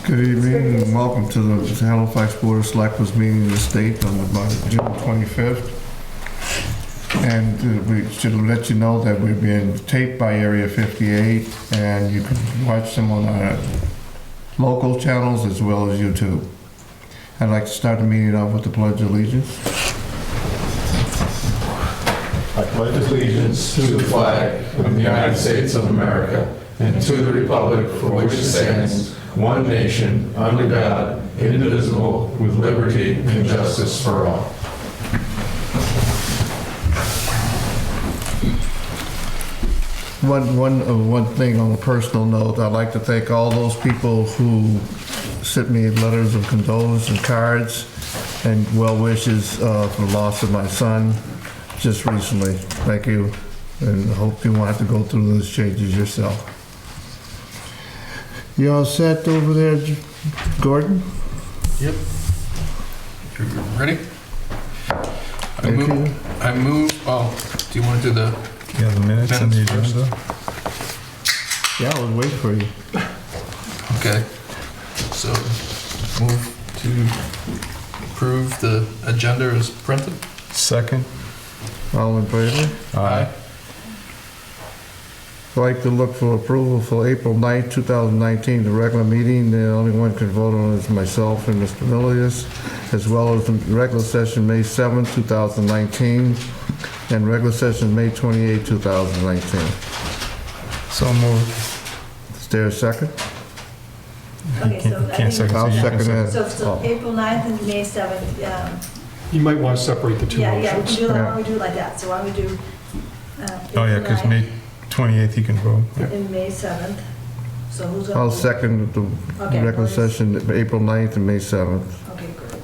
Good evening and welcome to the Halifax Board of Selectmen's meeting of the state on June 25th. And we should let you know that we're being taped by Area 58 and you can watch them on our local channels as well as YouTube. I'd like to start the meeting off with the Pledge of Allegiance. I pledge allegiance to the flag of the United States of America and to the republic for which it stands, one nation, under God, indivisible, with liberty and justice for all. One thing on a personal note, I'd like to thank all those people who sent me letters of condolence and cards and well wishes for the loss of my son just recently. Thank you, and I hope you won't have to go through those changes yourself. You all set over there, Gordon? Yep. You ready? Thank you. I move, oh, do you want to do the Yeah, the minutes and the minutes agenda. Yeah, I was waiting for you. Okay. So, move to approve the agenda as printed? Second. All in favor? Aye. I'd like to look for approval for April 9th, 2019, the regular meeting. The only one can vote on is myself and Mr. Milius, as well as the regular session May 7th, 2019, and regular session May 28th, 2019. So moved. Is there a second? Okay, so I Can't think, second. I'll you can second that. so Oh. April 9th and May 7th, You might want to separate the two yeah, we can motions. do that, Yeah. why don't we do it like that? So why don't we do Oh, yeah, April because 9th May 28th he can vote. and May 7th? So who's going to? I'll second the Okay, regular well, session April 9th and May 7th. Okay, great.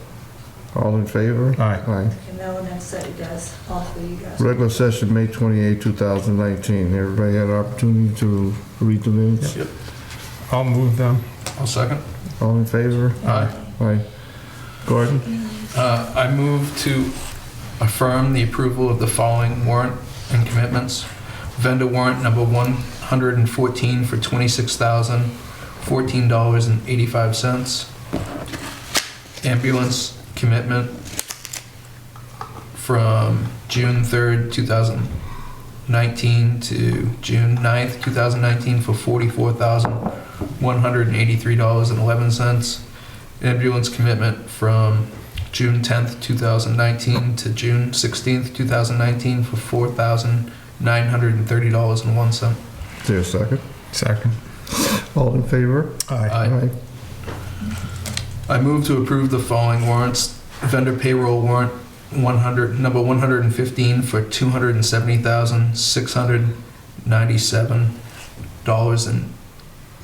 All in favor? Aye. Aye. And now when that's set, you guys, all three of you guys. Regular session May 28th, 2019. Everybody had an opportunity to read the minutes? Yep. I'll move them. I'll second. All in favor? Aye. Aye. Gordon? I move to affirm the approval of the following warrant and commitments. Vendor warrant number 114 for $26,014.85. Ambulance commitment from June 3rd, 2019 to June 9th, 2019 for $44,183.11. Ambulance commitment from June 10th, 2019 to June 16th, 2019 for $4,930.01. Is there a second? Second. All in favor? Aye. Aye. I move to approve the following warrants. Vendor payroll warrant number 115 for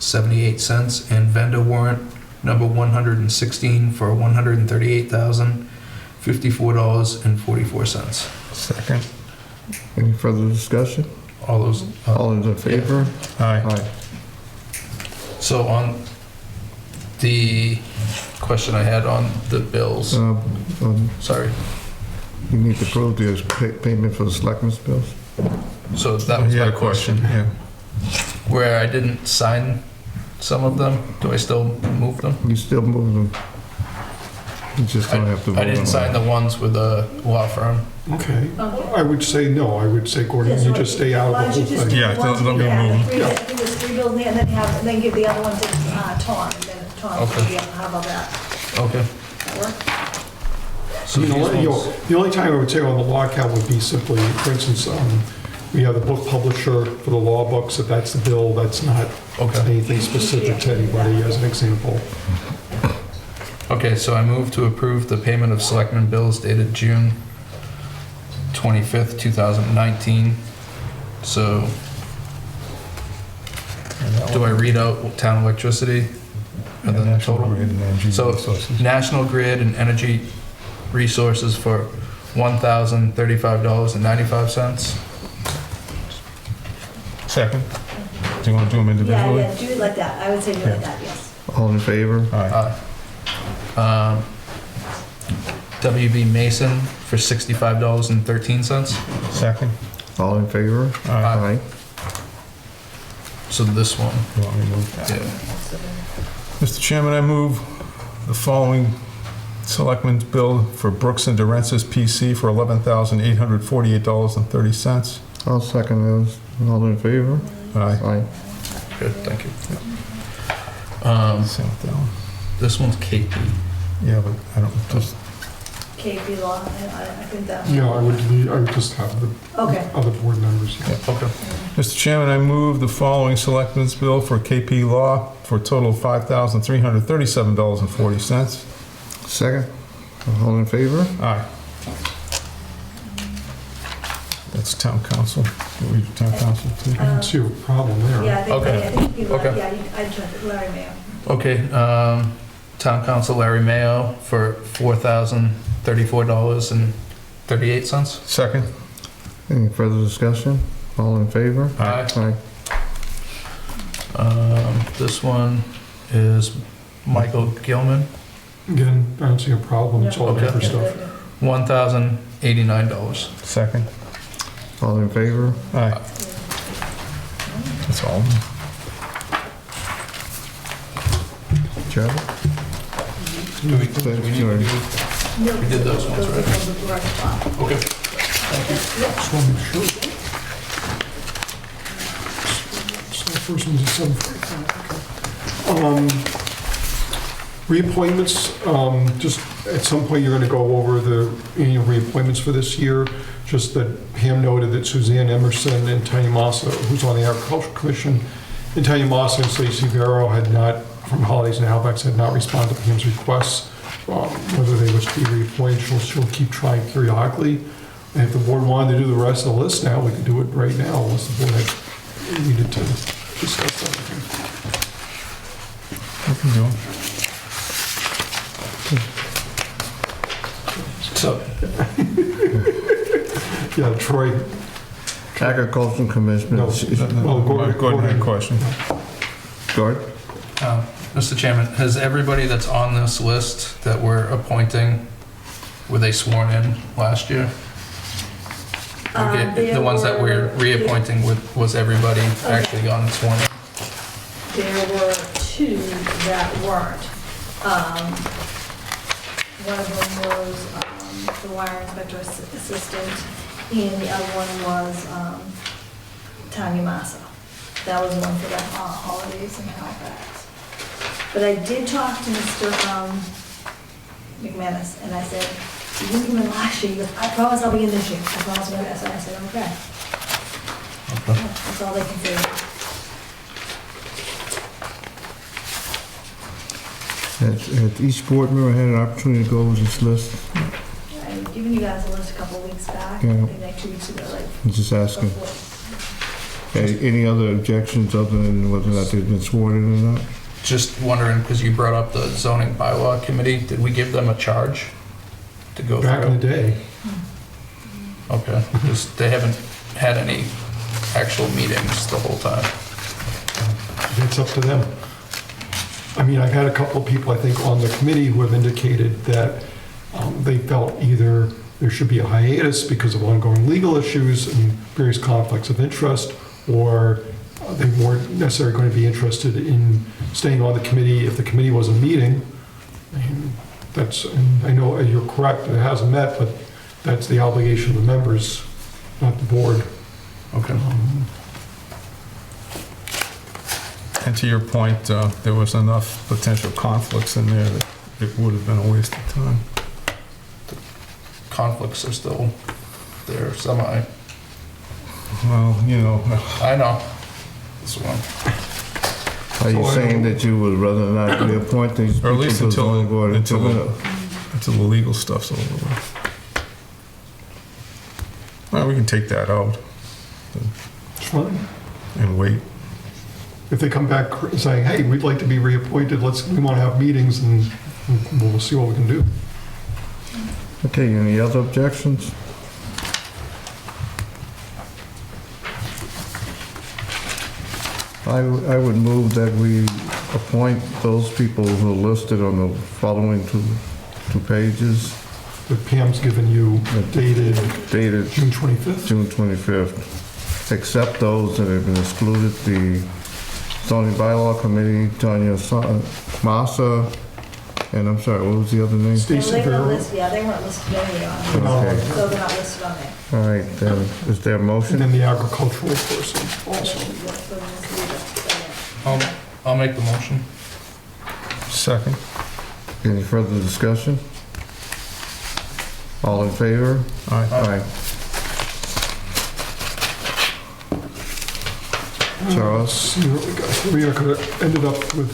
$270,697.78, and vendor warrant number 116 for $138,054.44. Second. Any further discussion? All those. All in favor? Aye. Aye. So on the question I had on the bills, sorry. You need to prove the payment for the selectmen's bills? So that was He had my a question, yeah. Where I didn't sign some of them, do I still move them? You still move them. You just don't have to vote I on didn't sign them. the ones with the law firm. Okay. Okay. I would say no. I would say, Gordon, Yes, you right. just stay out Why of the don't whole you just thing. do Yeah, the ones they'll be you have, moved. the three- Yeah. I think there's three bills in there, and then give the other one to Tom, and then Tom Okay. will be able, how about that? Okay. That work? So You know these what, ones- the only time I would say on the law account would be simply, for instance, we have the book publisher for the law books. If that's the bill, that's not Okay. anything specific to anybody, as an example. Okay, so I move to approve the payment of selectmen bills dated June 25th, 2019. So do I read out town electricity and then the National total? Grid and Energy So Resources. National Grid and Energy Resources for $1,035.95. Second. Do you want to do them Yeah, individually? yeah, do it like that. I would say do it like that, yes. All in favor? Aye. WB Mason for $65.13. Second. All in favor? Aye. So this one, You want me to move that? yeah. Mr. Chairman, I move the following Selectmen's bill for Brooks and Durensis PC for $11,848.30. I'll second those. All in favor? Aye. Aye. Good, thank you. Same with that one. This one's KP. Yeah, but I don't, just, KP Law, I think that. Yeah, I would just have the Okay. other board members. Yeah. Okay. Mr. Chairman, I move the following Selectmen's bill for KP Law for a total of $5,337.40. Second. All in favor? Aye. That's town council. You read town council too? I don't see a problem there. Yeah, I think, Okay. I think you, Okay. yeah, I took Larry Mayo. Okay, Town Council Larry Mayo for $4,034.38. Second? Any further discussion? All in favor? Aye. Aye. This one is Michael Gilman, Again, I don't see a problem. It's all Okay. paper stuff. $1,089. Second? All in favor? Aye. That's all. Joe? Do we need to do? We did those ones, right? Okay. Just want to make sure. So the first one's a 745. Reappointments, just at some point, you're going to go over the annual reappointments for this year. Just that Pam noted that Suzanne Emerson and Tanya Massa, who's on the Agricultural Commission, and Tanya Massa and Stacey Vero had not, from Holidays in Halifax, had not responded to Pam's requests, whether they wish to be reappointed. She'll keep trying periodically. And if the board wanted to do the rest of the list now, we could do it right now, unless the board had needed to discuss something. We can do it. So, Yeah, Troy, Agricultural Commission. no, Gordon had a question. Gord? Mr. Chairman, has everybody that's on this list that we're appointing, were they sworn in last year? Okay, the ones that we're reappointing, was everybody actually on sworn in? There were two that weren't. One of them was the wire inspector assistant, and the other one was Tanya Massa. That was the one for the holidays in Halifax. But I did talk to Mr. McManus, and I said, you didn't come in last year. He goes, I promise I'll be in this year. I promise I'll be in this. And I said, okay. That's all they can say. Has each board member had an opportunity to go over this list? I've given you guys a list a couple of weeks back, Yeah. I think like 2 weeks ago, like. I'm just asking. before. Any other objections other than whether or not they've been sworn in or not? Just wondering, because you brought up the zoning bylaw committee, did we give them a charge to go back in the through? day, Okay, because they haven't had any actual meetings the whole time. it's up to them. I mean, I've had a couple of people, I think, on the committee who have indicated that they felt either there should be a hiatus because of ongoing legal issues and various conflicts of interest, or they weren't necessarily going to be interested in staying on the committee if the committee wasn't meeting. And and I know you're correct, it hasn't met, but that's the obligation of the members, not the board. Okay. And to your point, there was enough potential conflicts in there that it would have been a waste of time. Conflicts are still there, semi. Well, you know, I know. This one. Are you saying that you would rather not reappoint these people? or at least to the until zoning board the legal stuff's over with. Well, we can take that out It's fine. and wait. If they come back saying, hey, we'd like to be reappointed, we want to have meetings, and we'll see what we can do. Okay, any other objections? I would move that we appoint those people who are listed on the following two pages, That Pam's given you dated dated June 25th. June 25th, except those that have been excluded, the zoning bylaw committee, Tanya Massa, and I'm sorry, what was the other name? Well, Stacy they weren't Farrell. listed, yeah, they weren't listed anywhere on Okay. there, so they're not listed on there. All right, then, is there a And motion? then the agricultural person also. Yeah, so just leave it there. I'll make the motion. Second. Any further discussion? All in favor? Aye. Aye. Charles? See what we got here. We ended up with,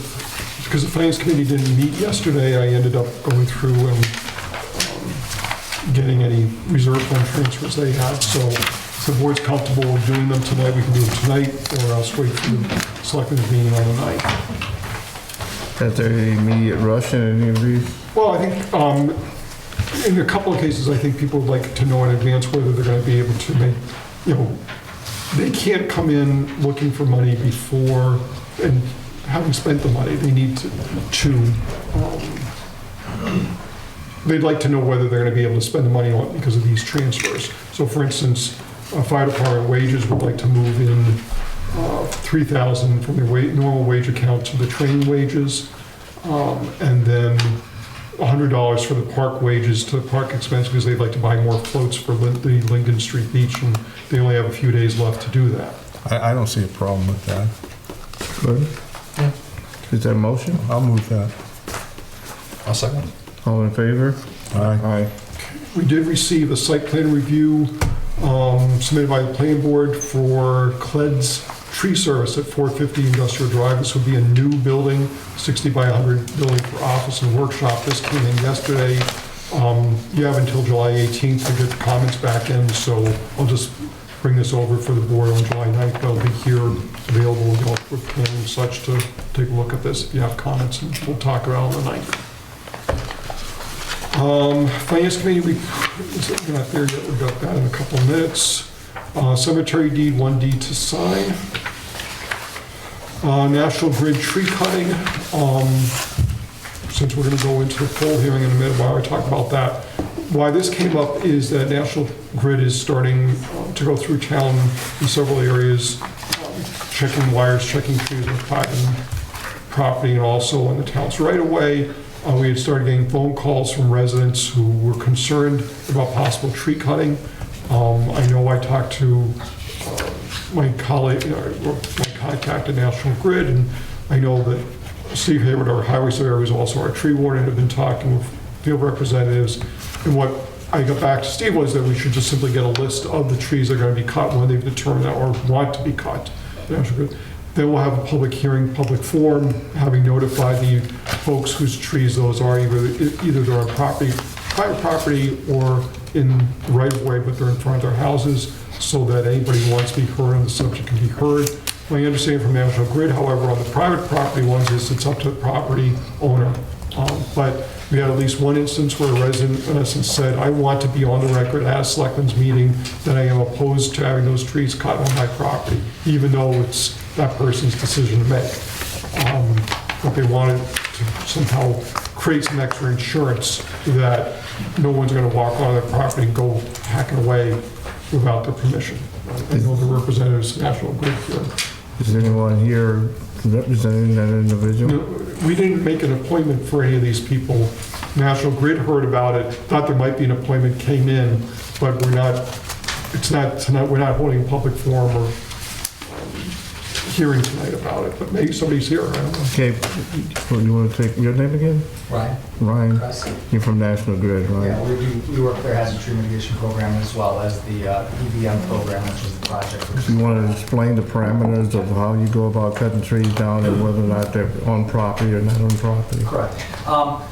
because the finance committee didn't meet yesterday, I ended up going through and getting any reserve fund transfers they had. So if the board's comfortable with doing them tonight, we can do them tonight, or else wait for the selectmen's meeting on the 9th. Is there any immediate rush in any of these? Well, I think, in a couple of cases, I think people would like to know in advance whether they're gonna be able to make, they can't come in looking for money before, and having spent the money, they need to they'd like to know whether they're gonna be able to spend the money on because of these transfers. So for instance, fire department wages would like to move in $3,000 from their normal wage account to the training wages, and then $100 for the park wages to the park expense because they'd like to buy more floats for the Lincoln Street Beach, and they only have a few days left to do that. I don't see a problem with that. Good. Yeah. Is there a motion? I'll move that. I'll second. All in favor? Aye. Aye. We did receive a site plan review submitted by the planning board for Cled's Tree Service at 450 Industrial Drive. This would be a new building, 60 by 100 building for office and workshop. This came in yesterday. You have until July 18th to get the comments back in, so I'll just bring this over for the board on July 9th. They'll be here available with planning and such to take a look at this if you have comments, and we'll talk about it on the 9th. Finance committee, we're not there yet, we got that in a couple of minutes. Cemetery deed, 1 deed to sign. National Grid tree cutting, since we're gonna go into the full hearing in a minute, while I talk about that. Why this came up is that National Grid is starting to go through town in several areas, checking wires, checking trees on private property and also on the town's right of way. We had started getting phone calls from residents who were concerned about possible tree cutting. I know I talked to my colleague, my contact at National Grid, and I know that Steve Hayward, our highway surveyor, who's also our tree warden, have been talking with field representatives. And what I got back to Steve was that we should just simply get a list of the trees that are going to be cut when they've determined that or want to be cut. Then we'll have a public hearing, public forum, having notified the folks whose trees those are, either they're on property, private property, or in right of way, but they're in front of their houses, so that anybody who wants to be heard on the subject can be heard. My understanding from National Grid, however, on the private property ones is it's up to the property owner. But we had at least one instance where a resident, in essence, said, I want to be on the record at a selectmen's meeting that I am opposed to having those trees cut on my property, even though it's that person's decision to make. But they wanted to somehow create some extra insurance that no one's going to walk on their property and go hacking away without their permission. I know the representatives of National Grid here. Is anyone here representing that individual? No, we didn't make an appointment for any of these people. National Grid heard about it, thought there might be an appointment, came in, but we're not holding a public forum or hearing tonight about it, but maybe somebody's here, I don't know. Okay, you want to take your name again? Ryan, Ryan? Cress. You're from National Grid, right? Yeah, we work their hazard tree mitigation program as well as the EVM program, which is the project. You want to explain the parameters of how you go about cutting trees down and whether or not they're on property or not on property? Correct.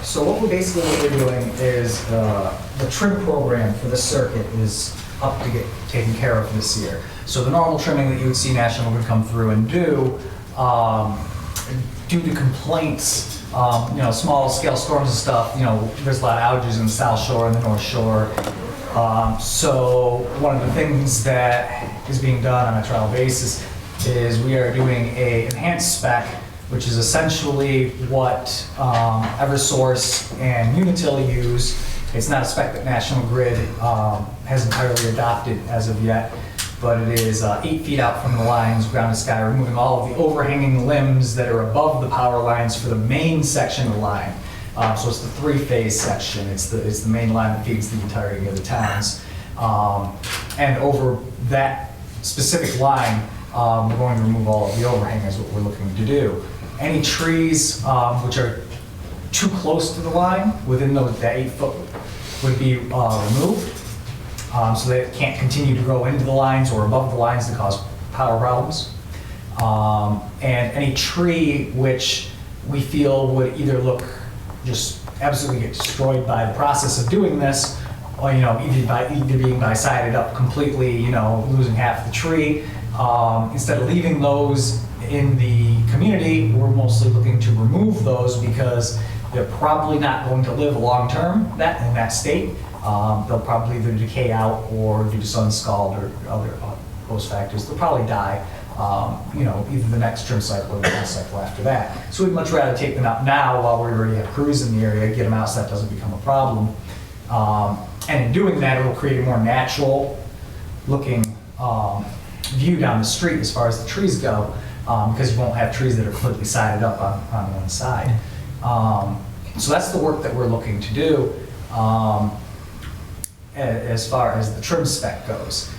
So what we're doing is the trim program for the circuit is up to get taken care of this year. So the normal trimming that you would see National Grid come through and do, due to complaints, small scale storms and stuff, there's a lot of outages in the South Shore and the North Shore. So one of the things that is being done on a trial basis is we are doing a enhanced spec, which is essentially what Eversource and Unitil use. It's not a spec that National Grid has entirely adopted as of yet. but it is 8 feet out from the lines, ground to sky, removing all of the overhanging limbs that are above the power lines for the main section of the line. So it's the three-phase section. It's the main line that feeds the entirety of the towns. And over that specific line, we're going to remove all of the overhang is what we're looking to do. Any trees which are too close to the line, within that 8 foot, would be removed. So that it can't continue to grow into the lines or above the lines to cause power problems. And any tree which we feel would either look just absolutely get destroyed by the process of doing this, or either being sided up completely, losing half the tree. Instead of leaving those in the community, we're mostly looking to remove those because they're probably not going to live long term in that state. They'll probably either decay out or due to sun scald or other host factors, they'll probably die. Either the next trim cycle or the next cycle after that. So we'd much rather take them out now while we already have crews in the area, get them out so that doesn't become a problem. And in doing that, it'll create a more natural looking view down the street as far as the trees go, because you won't have trees that are completely sided up on one side. So that's the work that we're looking to do as far as the trim spec goes.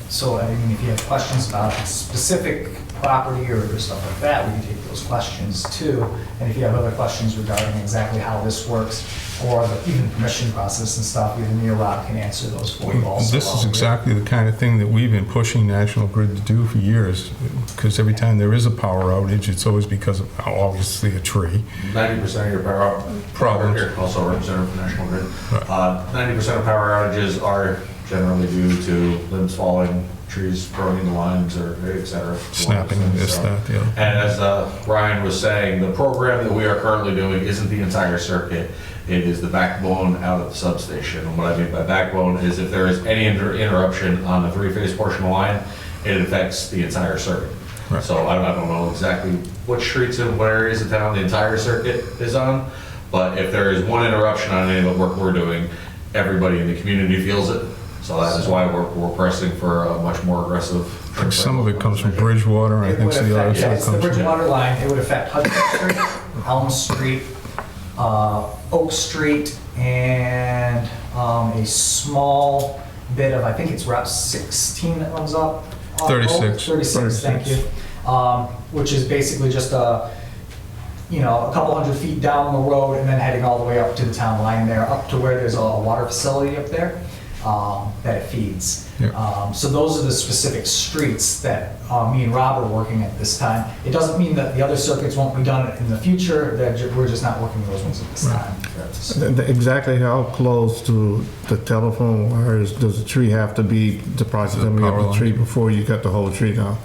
So, if you have questions about a specific property or stuff like that, we can take those questions too. And if you have other questions regarding exactly how this works, or even the permission process and stuff, either me or Rob can answer those for you also. This is exactly the kind of thing that we've been pushing National Grid to do for years, because every time there is a power outage, it's always because of, obviously, a tree. 90% of your power Problems. here, also represented from National Grid. Right. 90% of power outages are generally due to limbs falling, trees growing in the lines, or et cetera. Snapping, this, that, the other. And as Ryan was saying, the program that we are currently doing isn't the entire circuit. It is the backbone out of the substation. And what I mean by backbone is if there is any interruption on the three-phase portion of the line, it affects the entire circuit. Right. So I don't know exactly which streets and what areas of town the entire circuit is on, but if there is one interruption on any of the work we're doing, everybody in the community feels it. So that is why we're pressing for a much more aggressive. I think some of it comes from Bridgewater, and I think the other side It's the comes from... Bridgewater line. It would affect Hudson Street, Elm Street, Oak Street, and a small bit of, I think it's Route 16 that runs up. 36. 36, thank you. Which is basically just a couple hundred feet down the road and then heading all the way up to the town line there, up to where there's a water facility up there that it feeds. Yeah. So those are the specific streets that me and Rob are working at this time. It doesn't mean that the other circuits won't be done in the future, we're just not working those ones at this time. Exactly how close to the telephone wires does the tree have to be to proximity of the tree before you cut the whole tree down?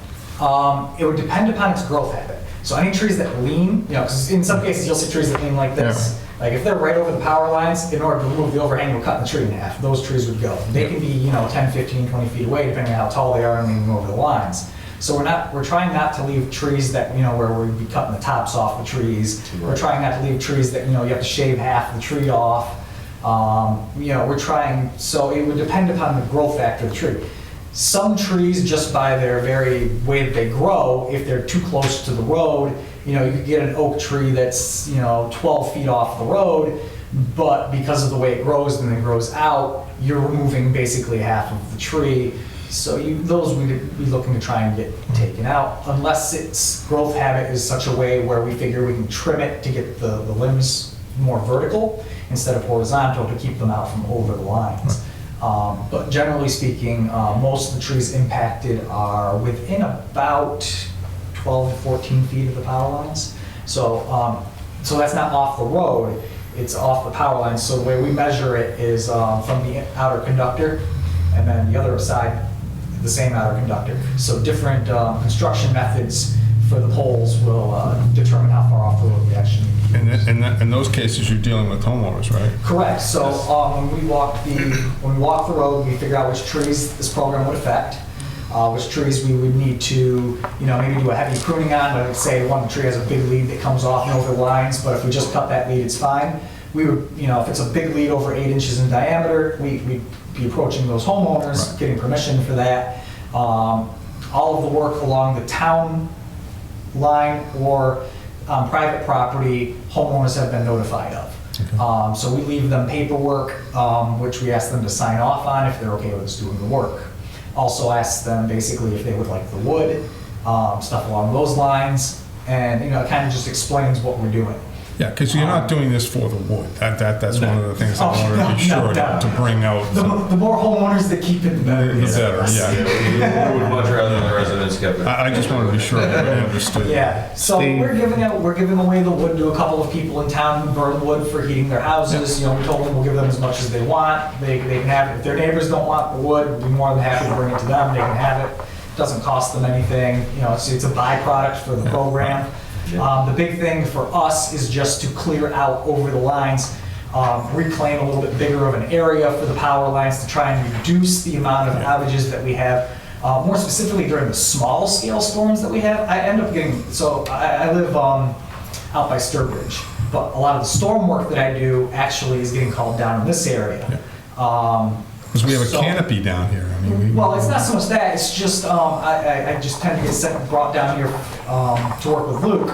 It would depend upon its growth habit. So any trees that lean, because in some cases you'll see trees that lean like this. Like if they're right over the power lines, in order to remove the overhang, we're cutting the tree in half. Those trees would go. They can be 10, 15, 20 feet away depending on how tall they are and leaning over the lines. So we're trying not to leave trees that, where we'd be cutting the tops off the trees. We're trying not to leave trees that, you have to shave half the tree off. We're trying, so it would depend upon the growth factor of the tree. Some trees, just by their very way that they grow, if they're too close to the road, you could get an oak tree that's, 12 feet off the road, but because of the way it grows and then grows out, you're removing basically half of the tree. So those we'd be looking to try and get taken out, unless its growth habit is such a way where we figure we can trim it to get the limbs more vertical instead of horizontal to keep them out from over the lines. But generally speaking, most of the trees impacted are within about 12 to 14 feet of the power lines. So that's not off the road, it's off the power lines. So the way we measure it is from the outer conductor, and then the other side, the same outer conductor. So different construction methods for the poles will determine how far off the road we actually need to use. And in those cases, you're dealing with homeowners, right? Correct. So when we walk the road, we figure out which trees this program would affect, which trees we would need to, maybe do a heavy pruning on. But say one tree has a big lead that comes off and over the lines, but if we just cut that lead, it's fine. we would, if it's a big lead over 8 inches in diameter, we'd be approaching those homeowners, Right. getting permission for that. All of the work along the town line or private property, homeowners have been notified of. So we leave them paperwork, which we ask them to sign off on if they're okay with us doing the work. Also ask them basically if they would like the wood, stuff along those lines, and it kind of just explains what we're doing. Yeah, because you're not doing this for the wood. That's one of the things I Oh, wanted to be no, sure no. to bring out. The more homeowners that keep it, the better. The better, yeah. We would much rather the residents get it. I just wanted to be sure that I understood. Yeah, so Steve. we're giving away the wood to a couple of people in town who burn wood for heating their houses. We told them we'll give them as much as they want. They can have it. If their neighbors don't want the wood, we'll be more than happy to bring it to them. They can have it. Doesn't cost them anything. It's a byproduct for the program. The big thing for us is just to clear out over the lines, reclaim a little bit bigger of an area for the power lines to try and reduce the amount of outages that we have. More specifically during the small scale storms that we have, I end up getting, I live out by Sturbridge, but a lot of the storm work that I do actually is getting called down in this area. Because we have a canopy down here. I mean, Well, it's not so much that, it's just, I just tend to get brought down here to work with Luke.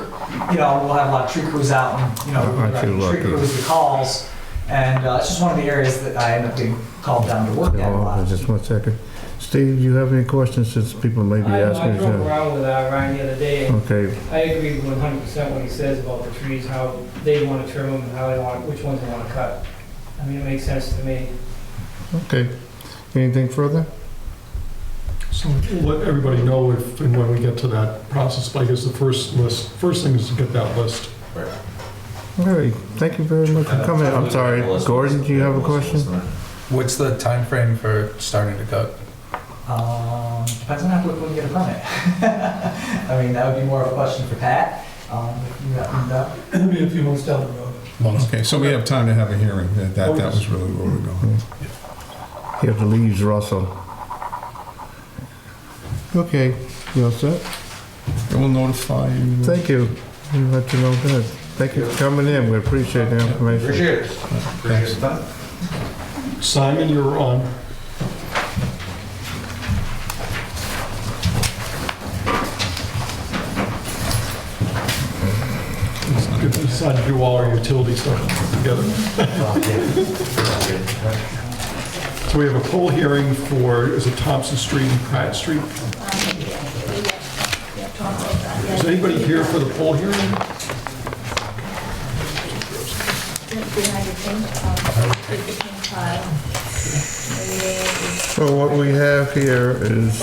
We'll have a lot of tree crews out and, Aren't you tree lucky? crews, the calls. And it's just one of the areas that I end up getting called down to work at a lot. Just 1 second. Steve, you have any questions since people may be I asking? drove around with Ryan the other day, and Okay, I agree 100% what he says about the trees, how they want to trim them, how they want, which ones they want to cut. I mean, it makes sense to me. okay. Anything further? So we'll let everybody know if and when we get to that process. But I guess the first thing is to get that list. All right, thank you very much for coming. I'm sorry, Gordon, do you have a question? What's the time frame for starting to cut? Depends on how quick we can get a permit. I mean, that would be more of a question for Pat. If you happen to- It'll be a few months down the road. Okay, so we have time to have a hearing. That was really where we're going. You have the leaves rustle. Okay, you all set? I will notify you. Thank you. We'll let you know that. Thank you for coming in. We appreciate the information. Appreciate it. Appreciate the time. Simon, you're on. Good to decide to do all our utility stuff together. So we have a poll hearing for, is it Thompson Street and Pratt Street? Is anybody here for the poll hearing? Behind the pink pile. So what we have here is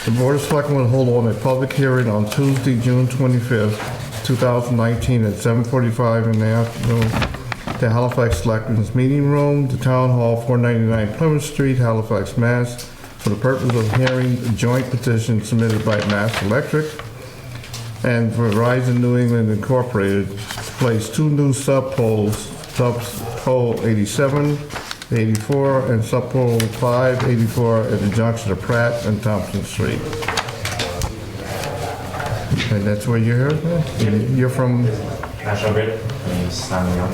the Board of Selectmen will hold on a public hearing on Tuesday, June 25th, 2019 at 7:45 in the afternoon at the Halifax Selectmen's Meeting Room, the Town Hall, 499 Plymouth Street, Halifax, Mass, for the purpose of hearing a joint petition submitted by Mass Electric and Verizon New England Incorporated to place 2 new sub-poles, sub-pole 87, 84, and sub-pole 584 at the junction of Pratt and Thompson Street. And that's where you're here? You're from, National Grid. My name is Simon Young.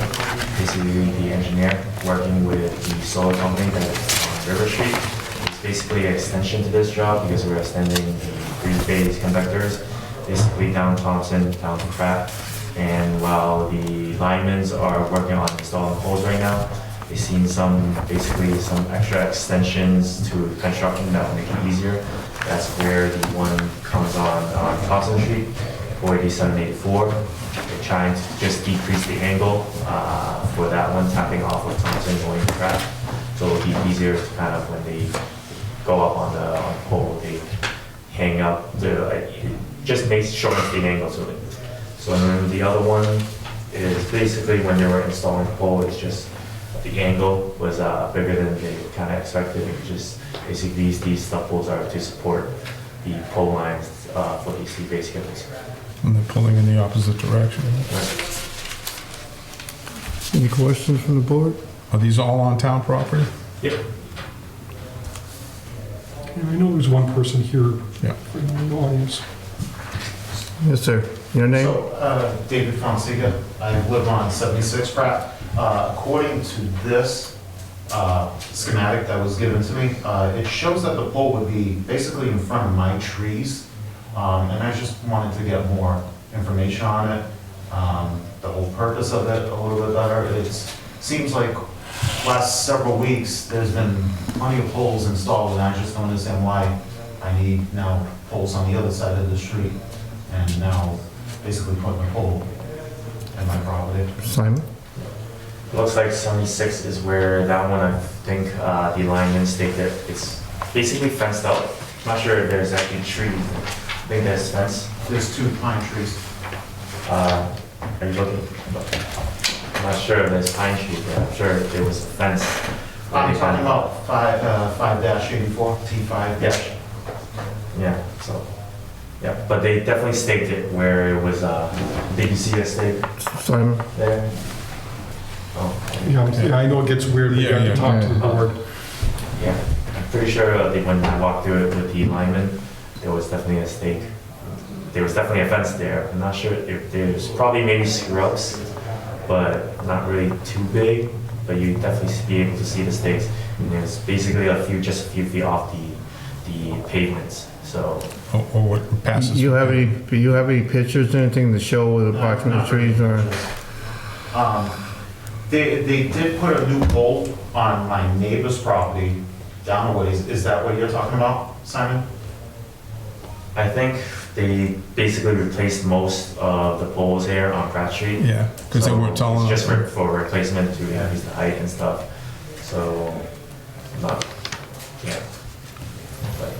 Basically, the engineer working with the solar company that's on River Street. It's basically an extension to this job because we're extending the 3-phase conductors, basically down Thompson, down to Pratt. And while the linemen are working on installing poles right now, they've seen some extra extensions to construction that will make it easier. That's where the one comes on Thompson Street, 48784. They're trying to just decrease the angle for that one, tapping off of Thompson going to Pratt. So it'll be easier to kind of, when they go up on the pole, they hang up, just makes shortens the angle to it. So then the other one is basically when they were installing the pole, it's just the angle was bigger than they kind of expected. It just basically these sub poles are to support the pole lines for these 3-phase cables. And they're pulling in the opposite direction. any questions from the board? Are these all on town property? Yep. I know there's one person here Yeah. for the audience. Yes, sir. Your name? So, David Fonseca, I live on 76 Pratt. According to this schematic that was given to me, it shows that the pole would be basically in front of my trees. And I just wanted to get more information on it, the whole purpose of it a little bit better. It seems like last several weeks, there's been plenty of poles installed, and I just don't understand why I need now poles on the other side of the street, and now basically putting a pole in my property. Simon? Looks like 76 is where that one, I think, the linemen staked it. It's basically fenced out. Not sure if there's actually trees. I think there's fence. There's 2 pine trees. Are you looking? I'm not sure if there's pine trees there. I'm sure if there was a fence. I'm talking about 5-84, T5. Yeah. Yeah, so, yeah, but they definitely staked it where it was, did you see a stake Simon? there? Oh, Yeah, I know it gets weird, but you have to talk to the board. yeah. I'm pretty sure when I walked through it with the lineman, there was definitely a stake. There was definitely a fence there. I'm not sure if there's probably maybe scrubs, but not really too big, but you definitely be able to see the stakes. And there's basically just a few feet off the pavements, so. Or what passes. Do you have any pictures, anything to show with approximate trees or? They did put a new pole on my neighbor's property down a ways. Is that what you're talking about, Simon? I think they basically replaced most of the poles here on Pratt Street. Yeah, because they weren't tall enough. Just for replacement to increase the height and stuff. So, not, yeah. But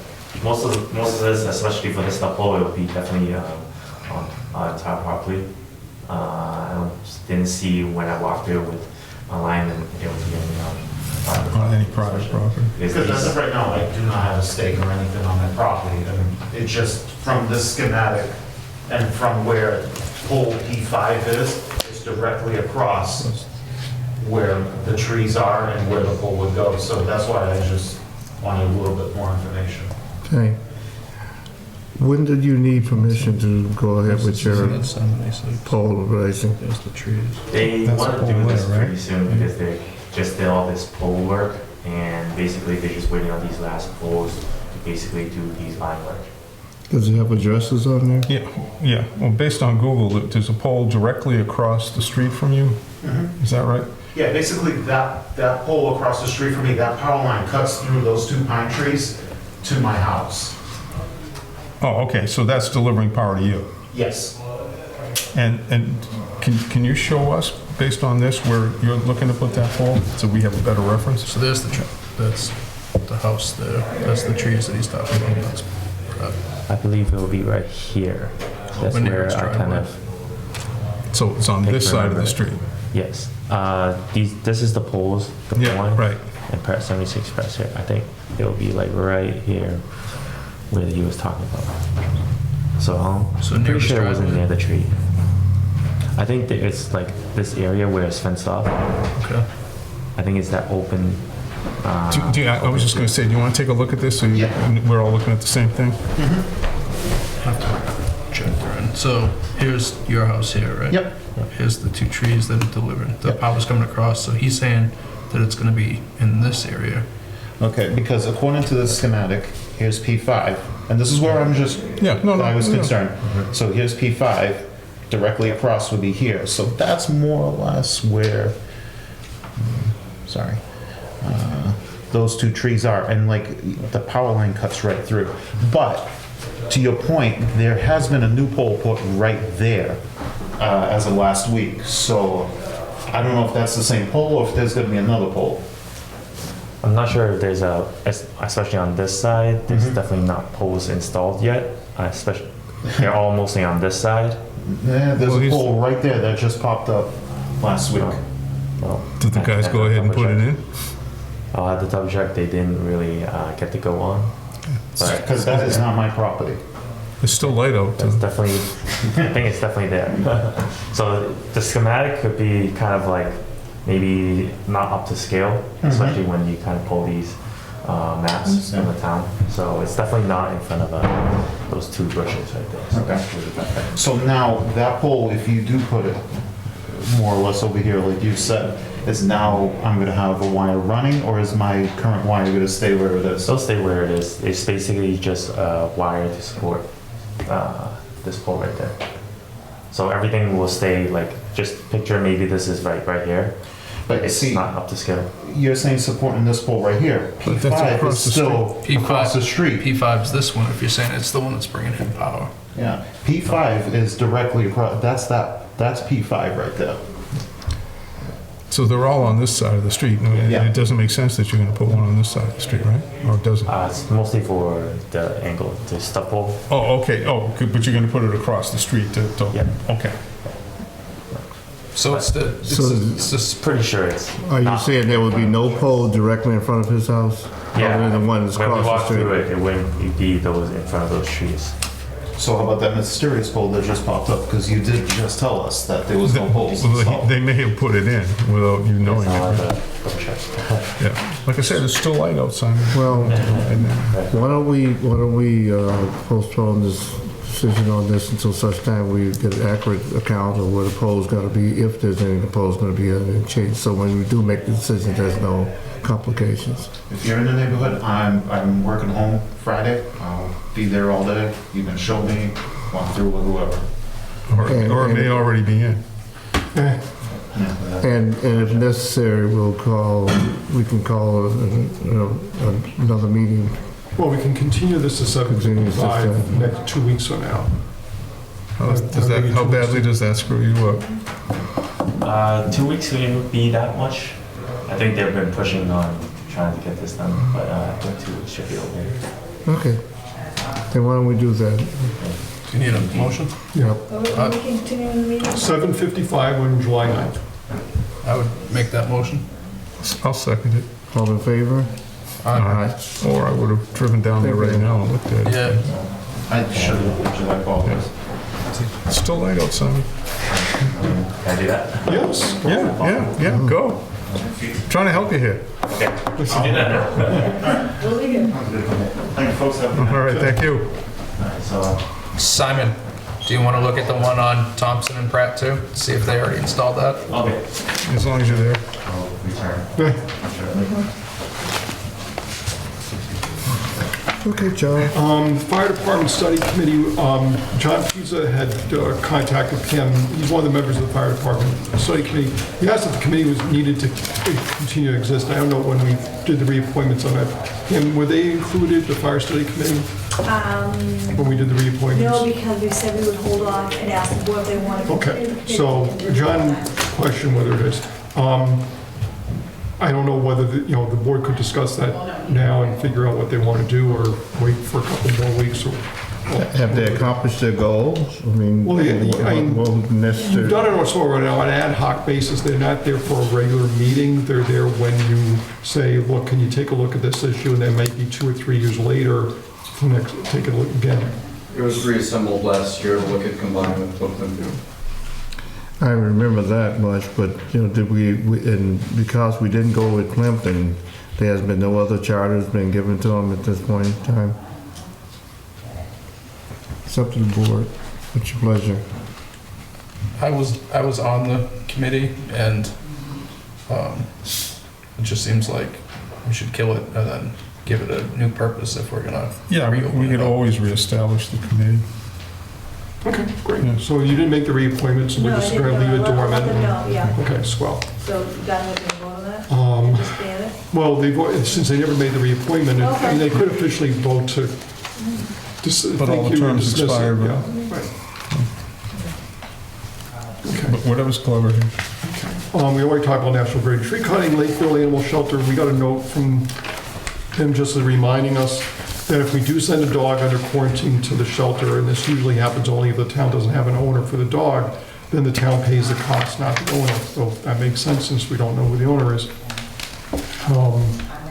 most of this, especially for this stuff pole, it would be definitely on top property. I didn't see when I walked through with my line and it was getting On any private property. Because as of right now, I do not have a stake or anything on my property. I mean, it's just from this schematic and from where pole P5 is, it's directly across where the trees are and where the pole would go. So that's why I just wanted a little bit more information. Okay. When did you need permission to go ahead with your That's 76. pole raising? There's the trees. They That's want to the do pole this there, right? pretty soon because they just did all this pole work and basically they're just waiting on these last poles to basically do these line work. Does it have addresses on there? Yeah. Well, based on Google, there's a pole directly across the street from you. Is that right? Yeah, basically that pole across the street from me, that power line cuts through those 2 pine trees to my house. Oh, okay, so that's delivering power to you. Yes. And can you show us, based on this, where you're looking to put that pole, so we have a better reference? So there's that's the house there. That's the trees that he's talking about. That's I believe it will be right here. That's When where it's I kind driveway. of, So it's on this side of the street? yes. This is the poles, the Yeah, one, right. and Pratt 76 press here. I think it will be like right here where he was talking about. So So I'm near pretty his sure it wasn't driveway? near the tree. I think that it's like this area where it's fenced off. okay. I think it's that open. I was just going to say, do you want to take a look at this so we're all looking at the same thing? Check through it. So here's your house here, right? Yep. Here's the 2 trees that are delivered. The power's coming across. So he's saying that it's going to be in this area. Okay, because according to the schematic, here's P5, and this is where I'm just, I was concerned. So here's P5, directly across would be here. So that's more or less where, those 2 trees are, and like the power line cuts right through. But to your point, there has been a new pole put right there as of last week. So I don't know if that's the same pole or if there's going to be another pole. I'm not sure if there's especially on this side, there's definitely not poles installed yet. Especially, they're all mostly on this side. Yeah, there's a pole right there that just popped up last week. Well, Did the guys go ahead and put it in? I'll have to double check. They didn't really get to go on. But Because that is not my property. It's still light out. that's definitely, I think it's definitely there. So the schematic could be kind of like maybe not up to scale, especially when you kind of pull these maps from the town. So it's definitely not in front of those two bushes right there. So Okay. that's really bad. So now, that pole, if you do put it more or less over here, like you said, is now I'm gonna have a wire running, or is my current wire gonna stay where it is? It'll stay where it is. It's basically just a wire to support this pole right there. So everything will stay like, just picture maybe this is right here. But It's see, not up to scale. you're saying supporting this pole right here. But that's P5 across is the still across the street. P5's this one, if you're saying it's the one that's bringing in power. Yeah, P5 is directly across, that's P5 right there. So they're all on this side of the street. And Yeah. it doesn't make sense that you're going to put one on this side of the street, right? Or does it? It's mostly for the angle, the stub pole. Oh, okay. Oh, good, but you're going to put it across the street to, Yeah. okay. So it's just Pretty sure it's. Are you not- saying there would be no pole directly in front of his house? Yeah. Other than the one that's When we across walk the through street? it, it wouldn't be those in front of those trees. So how about that mysterious pole that just popped up? Because you did just tell us that there was no poles Well, installed. they may have put it in without you knowing It's not it. the double check. Yeah. Like I said, it's still light outside. Well, And, why don't we postpone this decision on this until such time we get an accurate account of where the pole's gonna be, if there's any pole's gonna be any change. So when we do make the decision, there's no complications. If you're in the neighborhood, I'm working home Friday. I'll be there all day. You can show me, walk through with whoever. or it may already be in. Yeah. And if necessary, we can call another meeting. Well, we can continue this to Continue this to 7:55 next 2 weeks from now. How badly does that screw you up? 2 weeks wouldn't be that much. I think they've been pushing on trying to get this done, but I think 2 weeks should be okay. Okay. Then why don't we do that? Do you need a motion? Yep. Are we continuing the meeting? 7:55 on July 9th. I would make that motion. I'll second it. All in favor? Aye. Or I would have driven down there right now and looked at it. Yeah, I should have looked at you, I apologize. It's still light outside. Can I do that? Yes. Yeah, go. Trying to help you here. Okay. We'll leave it. Thank you, folks. Have a good night. All right, thank you. So, Simon, do you want to look at the one on Thompson and Pratt too? See if they already installed that? okay. As long as you're there. I'll return. Okay, John. Fire Department Study Committee, John Pizza had contacted him. He's one of the members of the Fire Department Study Committee. He asked if the committee was needed to continue to exist. I don't know when we did the reappointments on that. And were they included, the Fire Study Committee, when we did the reappointments? No, because we said we would hold off and ask the board if they wanted to. Okay, so John questioned whether it is. I don't know whether, the board could discuss that now and figure out what they want to do, or wait for a couple more weeks, or... Have they accomplished their goals? I mean, Well, yeah, I mean, what would necessary? You've done it on sort of an ad hoc basis. They're not there for a regular meeting. They're there when you say, look, can you take a look at this issue? And then maybe 2 or 3 years later, take a look again. It was reassembled last year to look at combining with both of them. I remember that much, but, did we, and because we didn't go with Plimpton, there has been no other charters been given to them at this point in time? It's up to the board. What's your pleasure? I was on the committee, and it just seems like we should kill it and then give it a new purpose if we're gonna Yeah, reopen we it could up. always reestablish the committee. Okay, great. Yeah. So you didn't make the reappointment, so we're No, I just didn't going to leave it know. Let dormant? them know, yeah. Okay, swell. So you guys have to vote on that? Disband it? Well, since they never made the reappointment, I Okay. mean, they could officially vote to... But all the terms expired, Yeah, right? right. Okay. But whatever's clever here. We already talked about National Grid. Tree cutting, Lakeville Animal Shelter, we got a note from him just reminding us that if we do send a dog under quarantine to the shelter, and this usually happens only if the town doesn't have an owner for the dog, then the town pays the cost, not the owner. So that makes sense since we don't know who the owner is.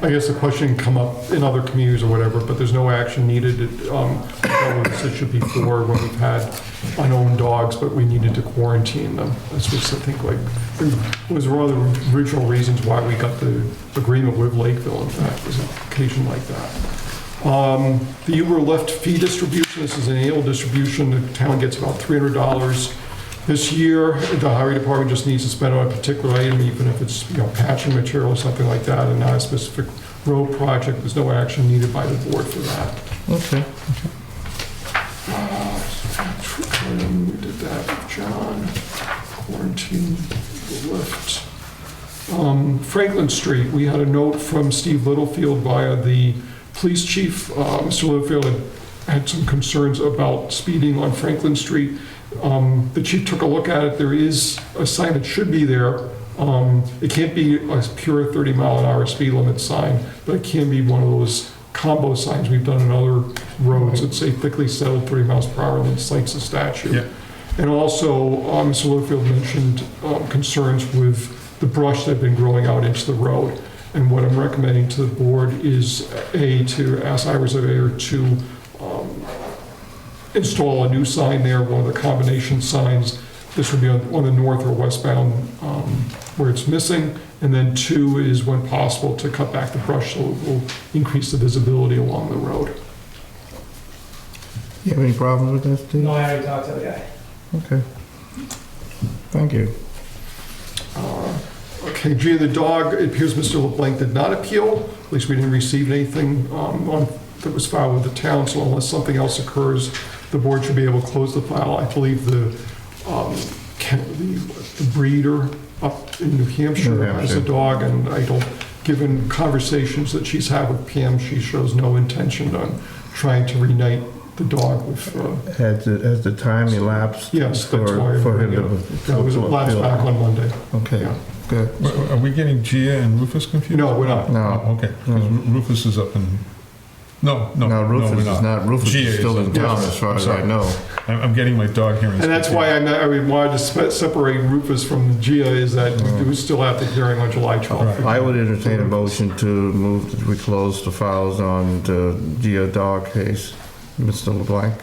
I guess the question can come up in other communities or whatever, but there's no action needed. It should be for when we've had unowned dogs, but we needed to quarantine them. That's what I think, like, it was one of the original reasons why we got the agreement with Lakeville, in fact, was an occasion like that. The Uber Lyft fee distribution, this is an annual distribution. The town gets about $300 this year. The highway department just needs to spend on a particular item, even if it's, patching material or something like that, and not a specific road project. There's no action needed by the board for that. Okay. We did that with John. Quarantine, the lift. Franklin Street, we had a note from Steve Littlefield via the police chief. Mr. Littlefield had some concerns about speeding on Franklin Street. The chief took a look at it. There is a sign that should be there. It can't be a pure 30-mile-an-hour speed limit sign, but it can be one of those combo signs we've done in other roads that say thickly settled 30 miles per hour and then cites a statute. Yeah. And also, Mr. Littlefield mentioned concerns with the brush that had been growing out into the road. And what I'm recommending to the board is to ask Highway Surveyor to install a new sign there, one of the combination signs. This would be on the north or westbound where it's missing. And then 2 is, when possible, to cut back the brush so it will increase the visibility along the road. You have any problems with that, Steve? No, I already talked to the guy. Okay. Thank you. Okay, Gia the dog, it appears Mr. LeBlanc did not appeal. At least we didn't receive anything that was filed with the town, so unless something else occurs, the board should be able to close the file. I believe the breeder up in New Hampshire has a dog, and given conversations that she's had with Pam, she shows no intention on trying to reunite the dog with... Has the time elapsed? Yes, that's why. For him That was lapsed back on Monday. Okay, Yeah. good. Are we getting Gia and Rufus confused? No, we're not. No. Oh, okay. 'Cause Rufus is up in... No, Rufus we're is not. Rufus Gia is still is in up- town, yes, as far as sorry. I know. I'm getting my dog hearing. And that's why I wanted to separate Rufus from Gia, is that we do still have the hearing on July 12th. I would entertain a motion to move that we close the files on the Geo dog case. Mr. LeBlanc,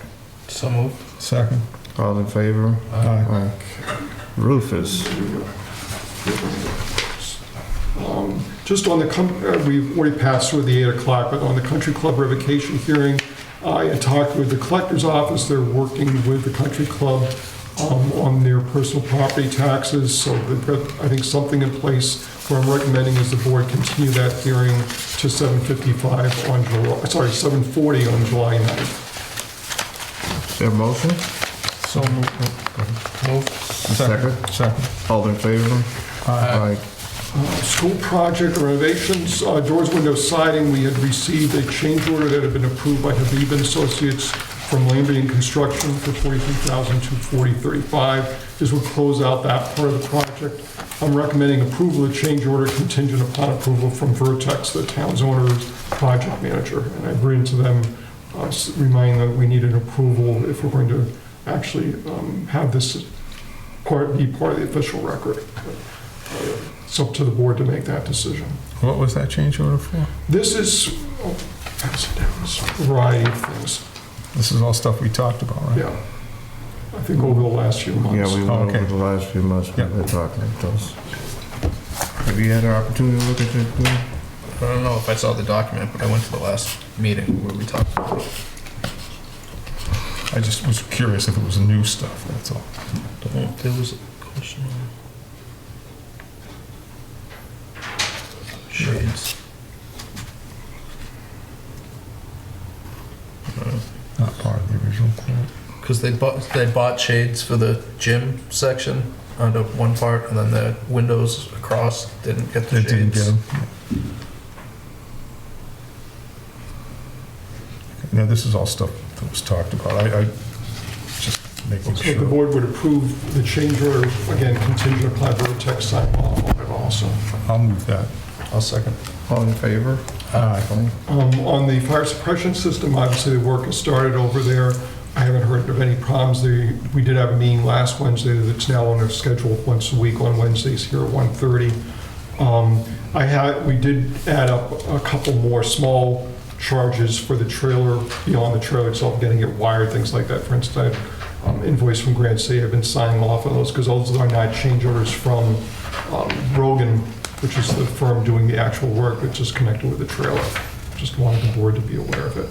So moved. Second. all in favor? Aye. Aye. Rufus, Just on the, we've already passed through the 8 o'clock, but on the country club revocation hearing, I had talked with the collector's office. They're working with the country club on their personal property taxes, so they've got, I think, something in place. What I'm recommending is the board continue that hearing to 7:55 on July, 7:40 on July 9th. is there a motion? So Moved. Second? All in favor? Aye. School project renovations, doors, windows, siding, we had received a change order that had been approved by Habib and Associates from Lambert Construction for $43,240.35. This would close out that part of the project. I'm recommending approval of the change order contingent upon approval from Vertex, the town's owner's project manager. And I've written to them, reminding them we need an approval if we're going to actually have this be part of the official record. It's up to the board to make that decision. what was that change order for? This is, pass it down, it's a variety of things. This is all stuff we talked about, right? Yeah. I think over the last few months. Yeah, we went Okay. over the last few months, Yeah. we've been talking about those. Have you had an opportunity to look at it? Glenn? I don't know if I saw the document, but I went to the last meeting where we talked about it. I just was curious if it was new stuff, that's all. There was a question on shades. Not part of the original quote. Because they bought shades for the gym section onto one part, and then the windows across didn't get the They didn't get shades. them. Now, this is all stuff that was talked about. I just making So the sure. board would approve the change order, again, contingent upon Vertex sign off on it also. I'll move that. I'll second. All in favor? Aye. On the fire suppression system, obviously the work has started over there. I haven't heard of any problems. We did have a meeting last Wednesday that's now on their schedule once a week on Wednesdays here at 1:30. We did add up a couple more small charges for the trailer, beyond the trailer itself, getting it wired, things like that. For instance, I have invoice from Grand City, I've been signing off on those, because those are not change orders from Rogan, which is the firm doing the actual work, which is connected with the trailer. Just wanted the board to be aware of it.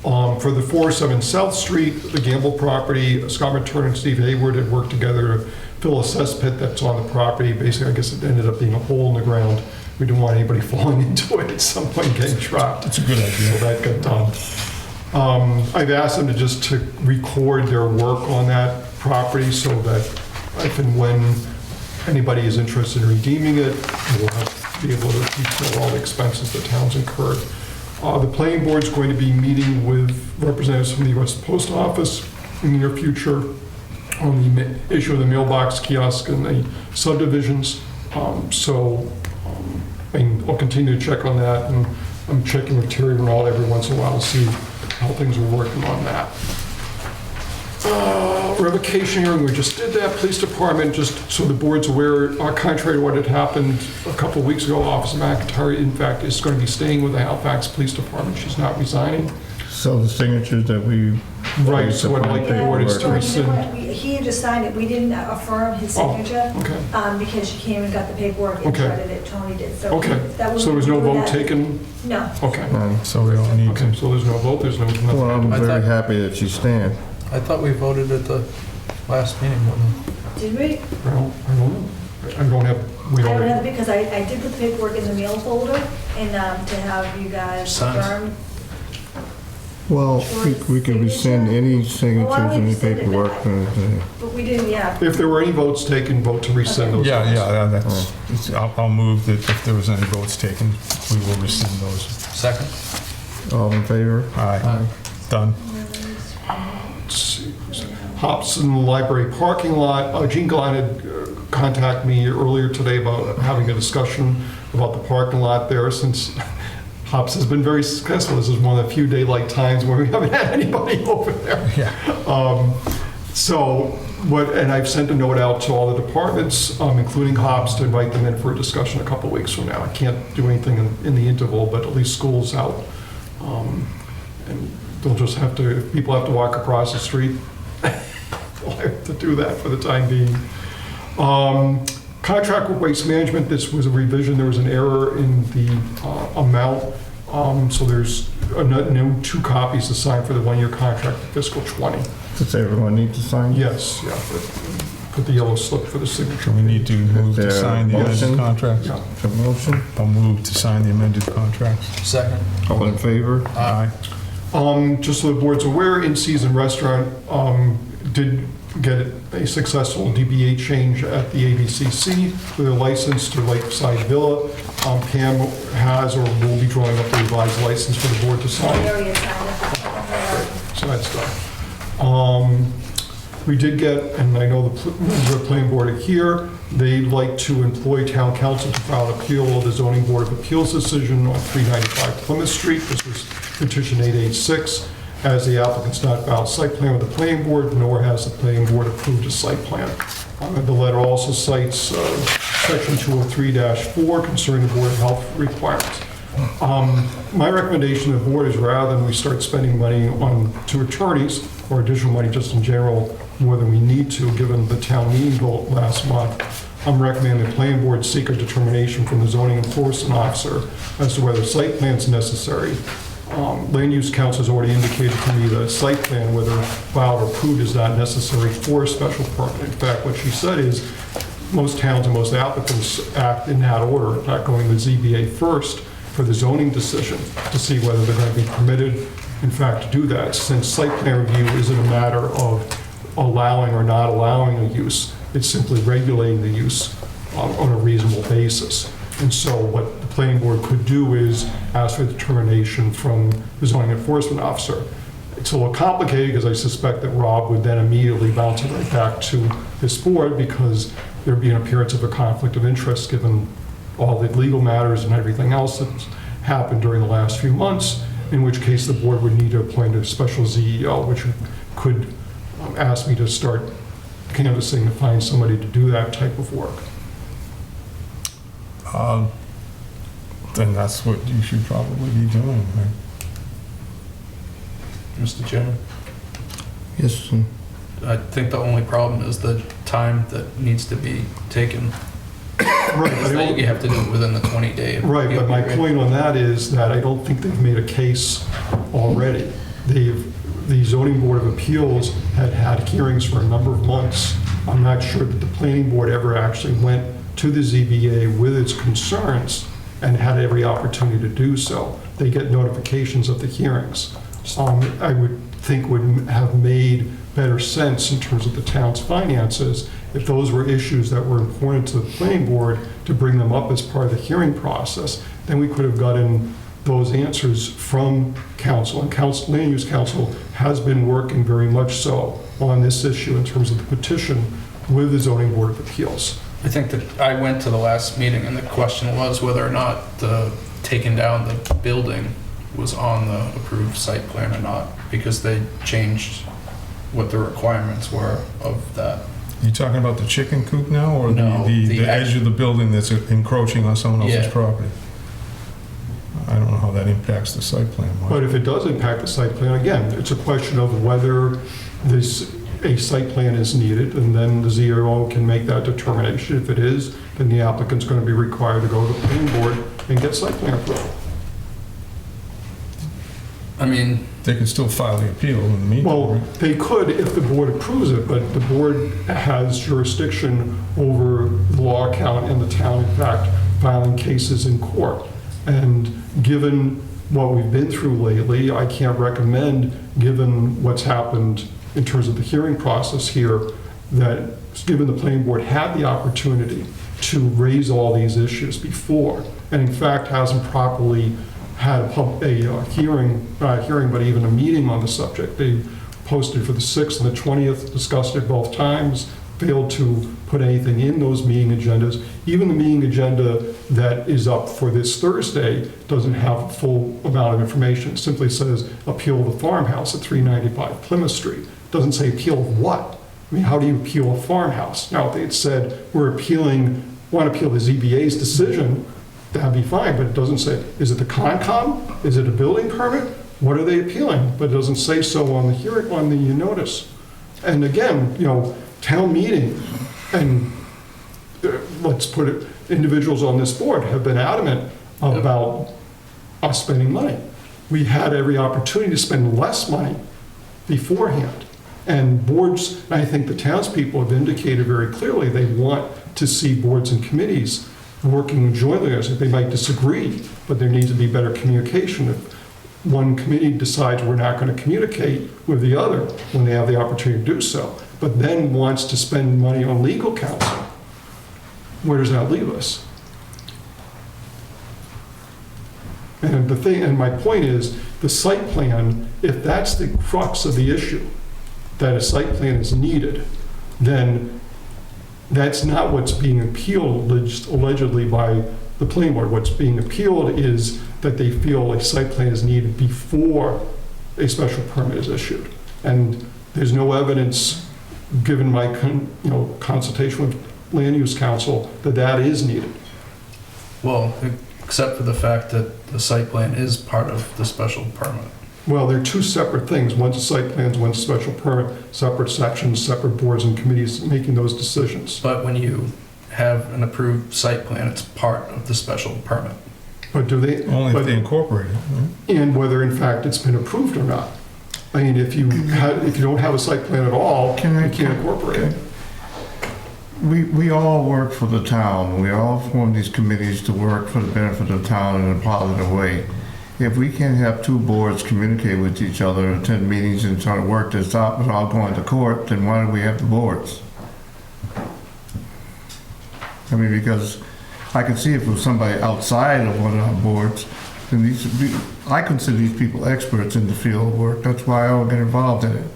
For the 407 South Street, the Gamble property, Scott Turner and Steve Hayward had worked together to fill a cesspit that's on the property. Basically, I guess it ended up being a hole in the ground. We didn't want anybody falling into it at some point, getting trapped. That's a good idea. So that got done. I've asked them to record their work on that property so that if and when anybody is interested in redeeming it, we'll be able to detail all the expenses the town's incurred. The planning board's going to be meeting with representatives from the U.S. Post Office in the near future on the issue of the mailbox kiosk and the subdivisions. I'll continue to check on that, and I'm checking with Terry Renaud every once in a while to see how things are working on that. Revocation hearing, we just did that. Police department, just so the board's aware, contrary to what had happened a couple of weeks ago, Officer McIntyre, in fact, is going to be staying with the Halifax Police Department. She's not resigning. So the signatures that we... Right, so what I'd like the board is to Well, rescind. he had just signed it, we didn't affirm his signature, Okay, because she came and got the paperwork and Okay. shredded it, Tony did, so. okay. that was- So there was no we did vote that. taken? No. Okay. So we don't need Okay, to. so there's no vote, there's no, Well, nothing. I'm I very thought- happy that she's staying. I thought we voted at the last meeting, didn't we? Did we? Well, I don't know. I don't have, we I don't don't, have it because I did put the paperwork in the mail folder and to have you guys Signed. confirm. Well, we could rescind any signatures, Well, why would any you send it paperwork. back? But we didn't, yeah. if there were any votes taken, vote to rescind those. Yeah, votes. I'll move that if there was any votes taken, we will rescind those. Second? All in favor? Aye. Done. Let's see. Hobson Library parking lot. Gene Glenn had contacted me earlier today about having a discussion about the parking lot there, since Hops has been very successful. This is one of the few daylight times where we haven't had anybody over there. Yeah. And I've sent a note out to all the departments, including Hops, to invite them in for a discussion a couple of weeks from now. I can't do anything in the interval, but at least school's out. And they'll just have to, if people have to walk across the street, they'll have to do that for the time being. Contract with Waste Management, this was a revision. There was an error in the amount. So there's new 2 copies to sign for the 1-year contract for fiscal 20. Does everyone need to sign? Yes, yeah. Put the yellow slip for the signature. We need to move to sign the amended Motion? contracts. Yeah. A motion? I'll move to sign the amended contracts. Second? All in favor? Aye. Just so the board's aware, In Season Restaurant did get a successful DBA change at the ABCC for their license to Lakeside Villa. Pam has or will be drawing up a revised license for the board to We sign. already signed it. So that's done. We did get, and I know the planning board are here, they'd like to employ town council to file an appeal of the zoning board of appeals decision on 395 Plymouth Street. This was petition 886, as the applicant's not filed site plan with the planning board, nor has the planning board approved a site plan. The letter also cites section 203-4 concerning the board of health requirements. My recommendation to the board is, rather than we start spending money on 2 attorneys, or additional money just in general, more than we need to, given the town meeting vote last month, I'm recommending the planning board seek a determination from the zoning enforcement officer as to whether site plan is necessary. Land use council has already indicated to me that a site plan, whether filed or approved, is not necessary for a special permit. In fact, what she said is most towns and most applicants act in that order, not going to ZBA first for the zoning decision to see whether they're going to be permitted, in fact, to do that, since site plan review isn't a matter of allowing or not allowing a use. It's simply regulating the use on a reasonable basis. And so what the planning board could do is ask for determination from the zoning enforcement officer. It's a little complicated because I suspect that Rob would then immediately bounce it right back to this board, because there'd be an appearance of a conflict of interest given all the legal matters and everything else that's happened during the last few months, in which case the board would need to appoint a special ZEO, which could ask me to start canvassing to find somebody to do that type of work. then that's what you should probably be doing, right? Mr. Chairman? Yes, I think the only problem is the time that needs to be taken. Right, Is that you have to do it within the 20-day. right, but my point on that is that I don't think they've made a case already. The zoning board of appeals had had hearings for a number of months. I'm not sure that the planning board ever actually went to the ZBA with its concerns and had every opportunity to do so. They get notifications of the hearings. I would think would have made better sense in terms of the town's finances if those were issues that were important to the planning board to bring them up as part of the hearing process. Then we could have gotten those answers from council, and land use council has been working very much so on this issue in terms of the petition with the zoning board of appeals. I think that I went to the last meeting and the question was whether or not the taking down the building was on the approved site plan or not, because they changed what the requirements were of that. You talking about the chicken coop now, or No, the edge of the building that's encroaching on someone else's Yeah. property? I don't know how that impacts the site plan. But if it does impact the site plan, again, it's a question of whether a site plan is needed, and then the ZRO can make that determination. If it is, then the applicant's going to be required to go to the planning board and get site plan approval. I mean, They can still file the appeal in the meantime. Well, right? they could if the board approves it, but the board has jurisdiction over the law account and the town, in fact, filing cases in court. And given what we've been through lately, I can't recommend, given what's happened in terms of the hearing process here, that given the planning board had the opportunity to raise all these issues before, and in fact hasn't properly had a hearing, but even a meeting on the subject. They posted for the 6th and the 20th, discussed it both times, failed to put anything in those meeting agendas. Even the meeting agenda that is up for this Thursday doesn't have a full amount of information. It simply says appeal the farmhouse at 395 Plymouth Street. It doesn't say appeal of what. I mean, how do you appeal a farmhouse? Now, if they had said we're want to appeal the ZBA's decision, that'd be fine, but it doesn't say, is it the Concom? Is it a building permit? What are they appealing? But it doesn't say so on the hearing, on the notice. And again, town meeting, and let's put it, individuals on this board have been adamant about us spending money. We had every opportunity to spend less money beforehand. And boards, I think the townspeople have indicated very clearly they want to see boards and committees working jointly. I think they might disagree, but there needs to be better communication. If one committee decides we're not going to communicate with the other when they have the opportunity to do so, but then wants to spend money on legal counsel, where does that leave us? And my point is, the site plan, if that's the crux of the issue, that a site plan is needed, then that's not what's being appealed allegedly by the planning board. What's being appealed is that they feel a site plan is needed before a special permit is issued. And there's no evidence, given my consultation with land use council, that that is needed. well, except for the fact that the site plan is part of the special permit. Well, they're two separate things. One's a site plan, one's a special permit, separate sections, separate boards and committees making those decisions. But when you have an approved site plan, it's part of the special permit. But do they? Only but- if they incorporate it, right? And whether in fact it's been approved or not. I mean, if you don't have a site plan at all, you can't incorporate it. We all work for the town. We all form these committees to work for the benefit of the town in a positive way. If we can't have two boards communicate with each other, attend meetings and try to work this out without going to court, then why do we have the boards? I mean, because I can see if it was somebody outside of one of our boards, then I consider these people experts in the field of work. That's why I don't get involved in it.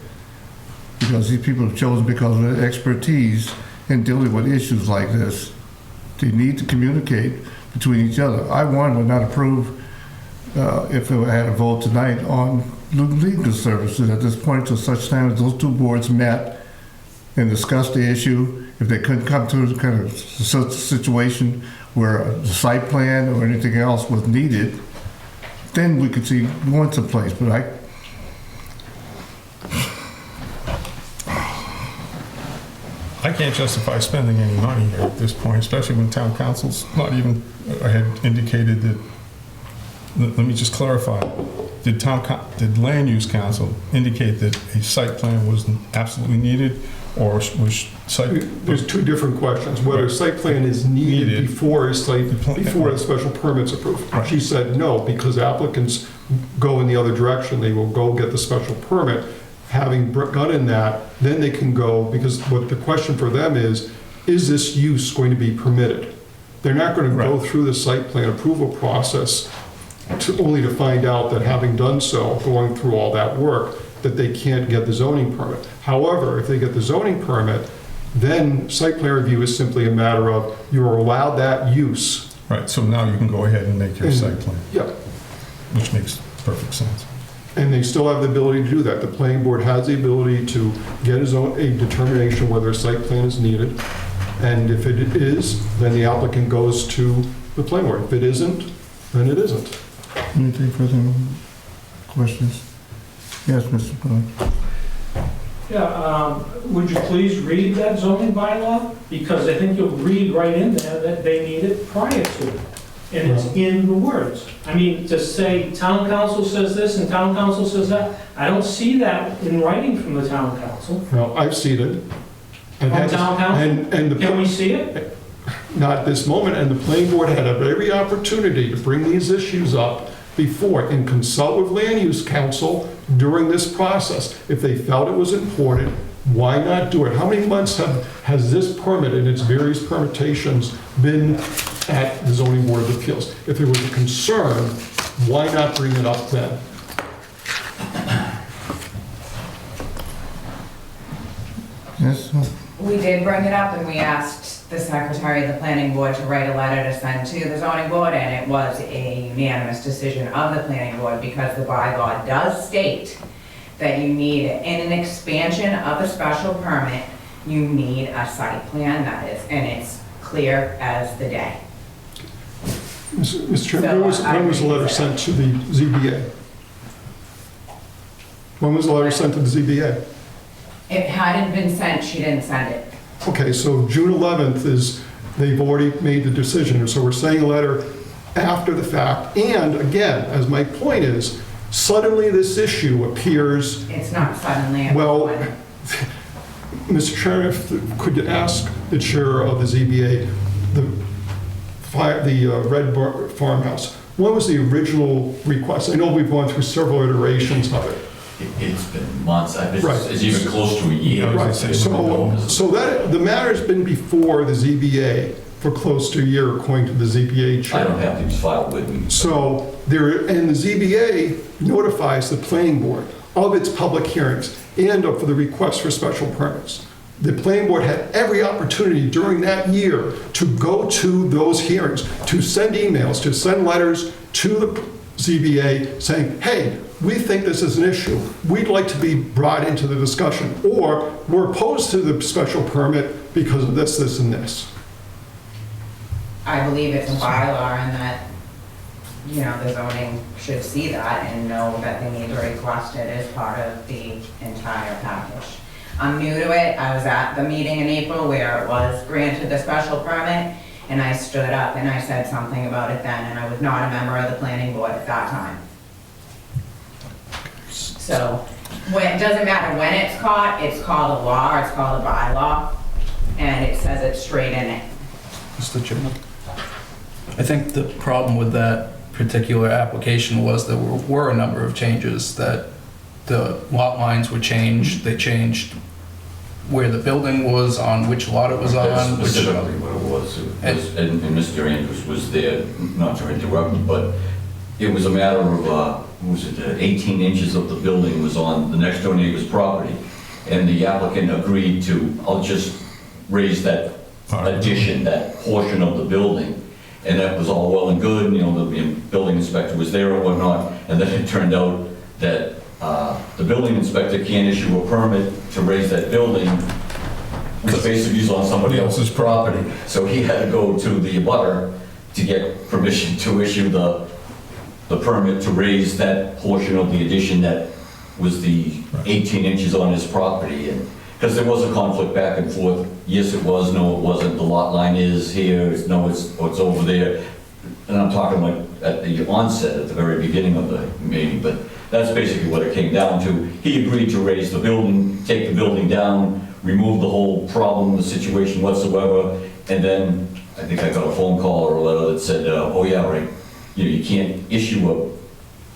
Because these people are chosen because of their expertise in dealing with issues like this. They need to communicate between each other. I, would not approve if I had a vote tonight on legal services at this point, to such time as those two boards met and discuss the issue. If they couldn't come to a kind of situation where a site plan or anything else was needed, then we could see going someplace. But I can't justify spending any money here at this point, especially when town council's not even, I had indicated that, let me just clarify. Did land use council indicate that a site plan was absolutely needed, or was site? There's two different questions, whether a site plan is needed before a special permit's approved. Right. She said no, because applicants go in the other direction, they will go get the special permit. Having gotten that, then they can go, because what the question for them is this use going to be permitted? They're not going to go through the site plan approval process only to find out that having done so, going through all that work, that they can't get the zoning permit. However, if they get the zoning permit, then site plan review is simply a matter of you're allowed that use. Right, so now you can go ahead and make your site plan. Yep. Which makes perfect sense. And they still have the ability to do that. The planning board has the ability to get a determination whether a site plan is needed. And if it is, then the applicant goes to the planning board. If it isn't, then it isn't. anything further questions? Yes, Mr. Brown. Yeah, would you please read that zoning bylaw? Because I think you'll read right in there that they need it prior to. And it's in the words. I mean, to say town council says this and town council says that, I don't see that in writing from the town council. No, I've seen it. From town council? And Can we see it? not at this moment, and the planning board had every opportunity to bring these issues up before and consult with land use council during this process. If they felt it was important, why not do it? How many months has this permit and its various permutations been at the zoning board of appeals? If there was a concern, why not bring it up then? Yes, We did bring it up, and we asked the secretary of the planning board to write a letter to send to the zoning board, and it was a unanimous decision of the planning board, because the bylaw does state that you need, in an expansion of a special permit, you need a site plan that is, and it's clear as the day. Mr. Chairman, when was the letter sent to the ZBA? When was the letter sent to the ZBA? It hadn't been sent, she didn't send it. Okay, so June 11th is, they've already made the decision, so we're saying a letter after the fact. And again, as my point is, suddenly this issue appears. It's not suddenly. Well, Mr. Chairman, could you ask the chair of the ZBA, the Red Farmhouse, what was the original request? I know we've gone through several iterations of it. It's been months. Right. It's even close to a year. Right, so that, the matter's been before the ZBA for close to a year, according to the ZBA chair. I don't have these filed with me. So there, and the ZBA notifies the planning board of its public hearings and for the request for special permits. The planning board had every opportunity during that year to go to those hearings, to send emails, to send letters to the ZBA saying, hey, we think this is an issue. We'd like to be brought into the discussion, or we're opposed to the special permit because of this, this, and this. I believe it's a bylaw, and that, you know, the zoning should see that and know that they need to request it as part of the entire package. I'm new to it. I was at the meeting in April where it was granted the special permit, and I stood up and I said something about it then, and I was not a member of the planning board at that time. So, it doesn't matter when it's called a law, or it's called a bylaw, and it says it straight in it. Mr. Chairman? I think the problem with that particular application was there were a number of changes, that the lot lines were changed, they changed where the building was, on which lot it was on. That's specifically what it was. And Mr. Andrews was there, not to interrupt, but it was a matter of, 18 inches of the building was on the next door neighbor's property. And the applicant agreed to, I'll just raise that addition, that portion of the building. And that was all well and good, you know, the building inspector was there and whatnot. And then it turned out that the building inspector can't issue a permit to raise that building was basically on somebody else's property. So he had to go to the abutter to get permission to issue the permit to raise that portion of the addition that was the 18 inches on his property. And because there was a conflict back and forth, yes it was, no it wasn't, the lot line is here, no it's over there. And I'm talking like at the onset, at the very beginning of the meeting, but that's basically what it came down to. He agreed to raise the building, take the building down, remove the whole problem, the situation whatsoever, and then I think I got a phone call or a letter that said, oh yeah, right, you can't issue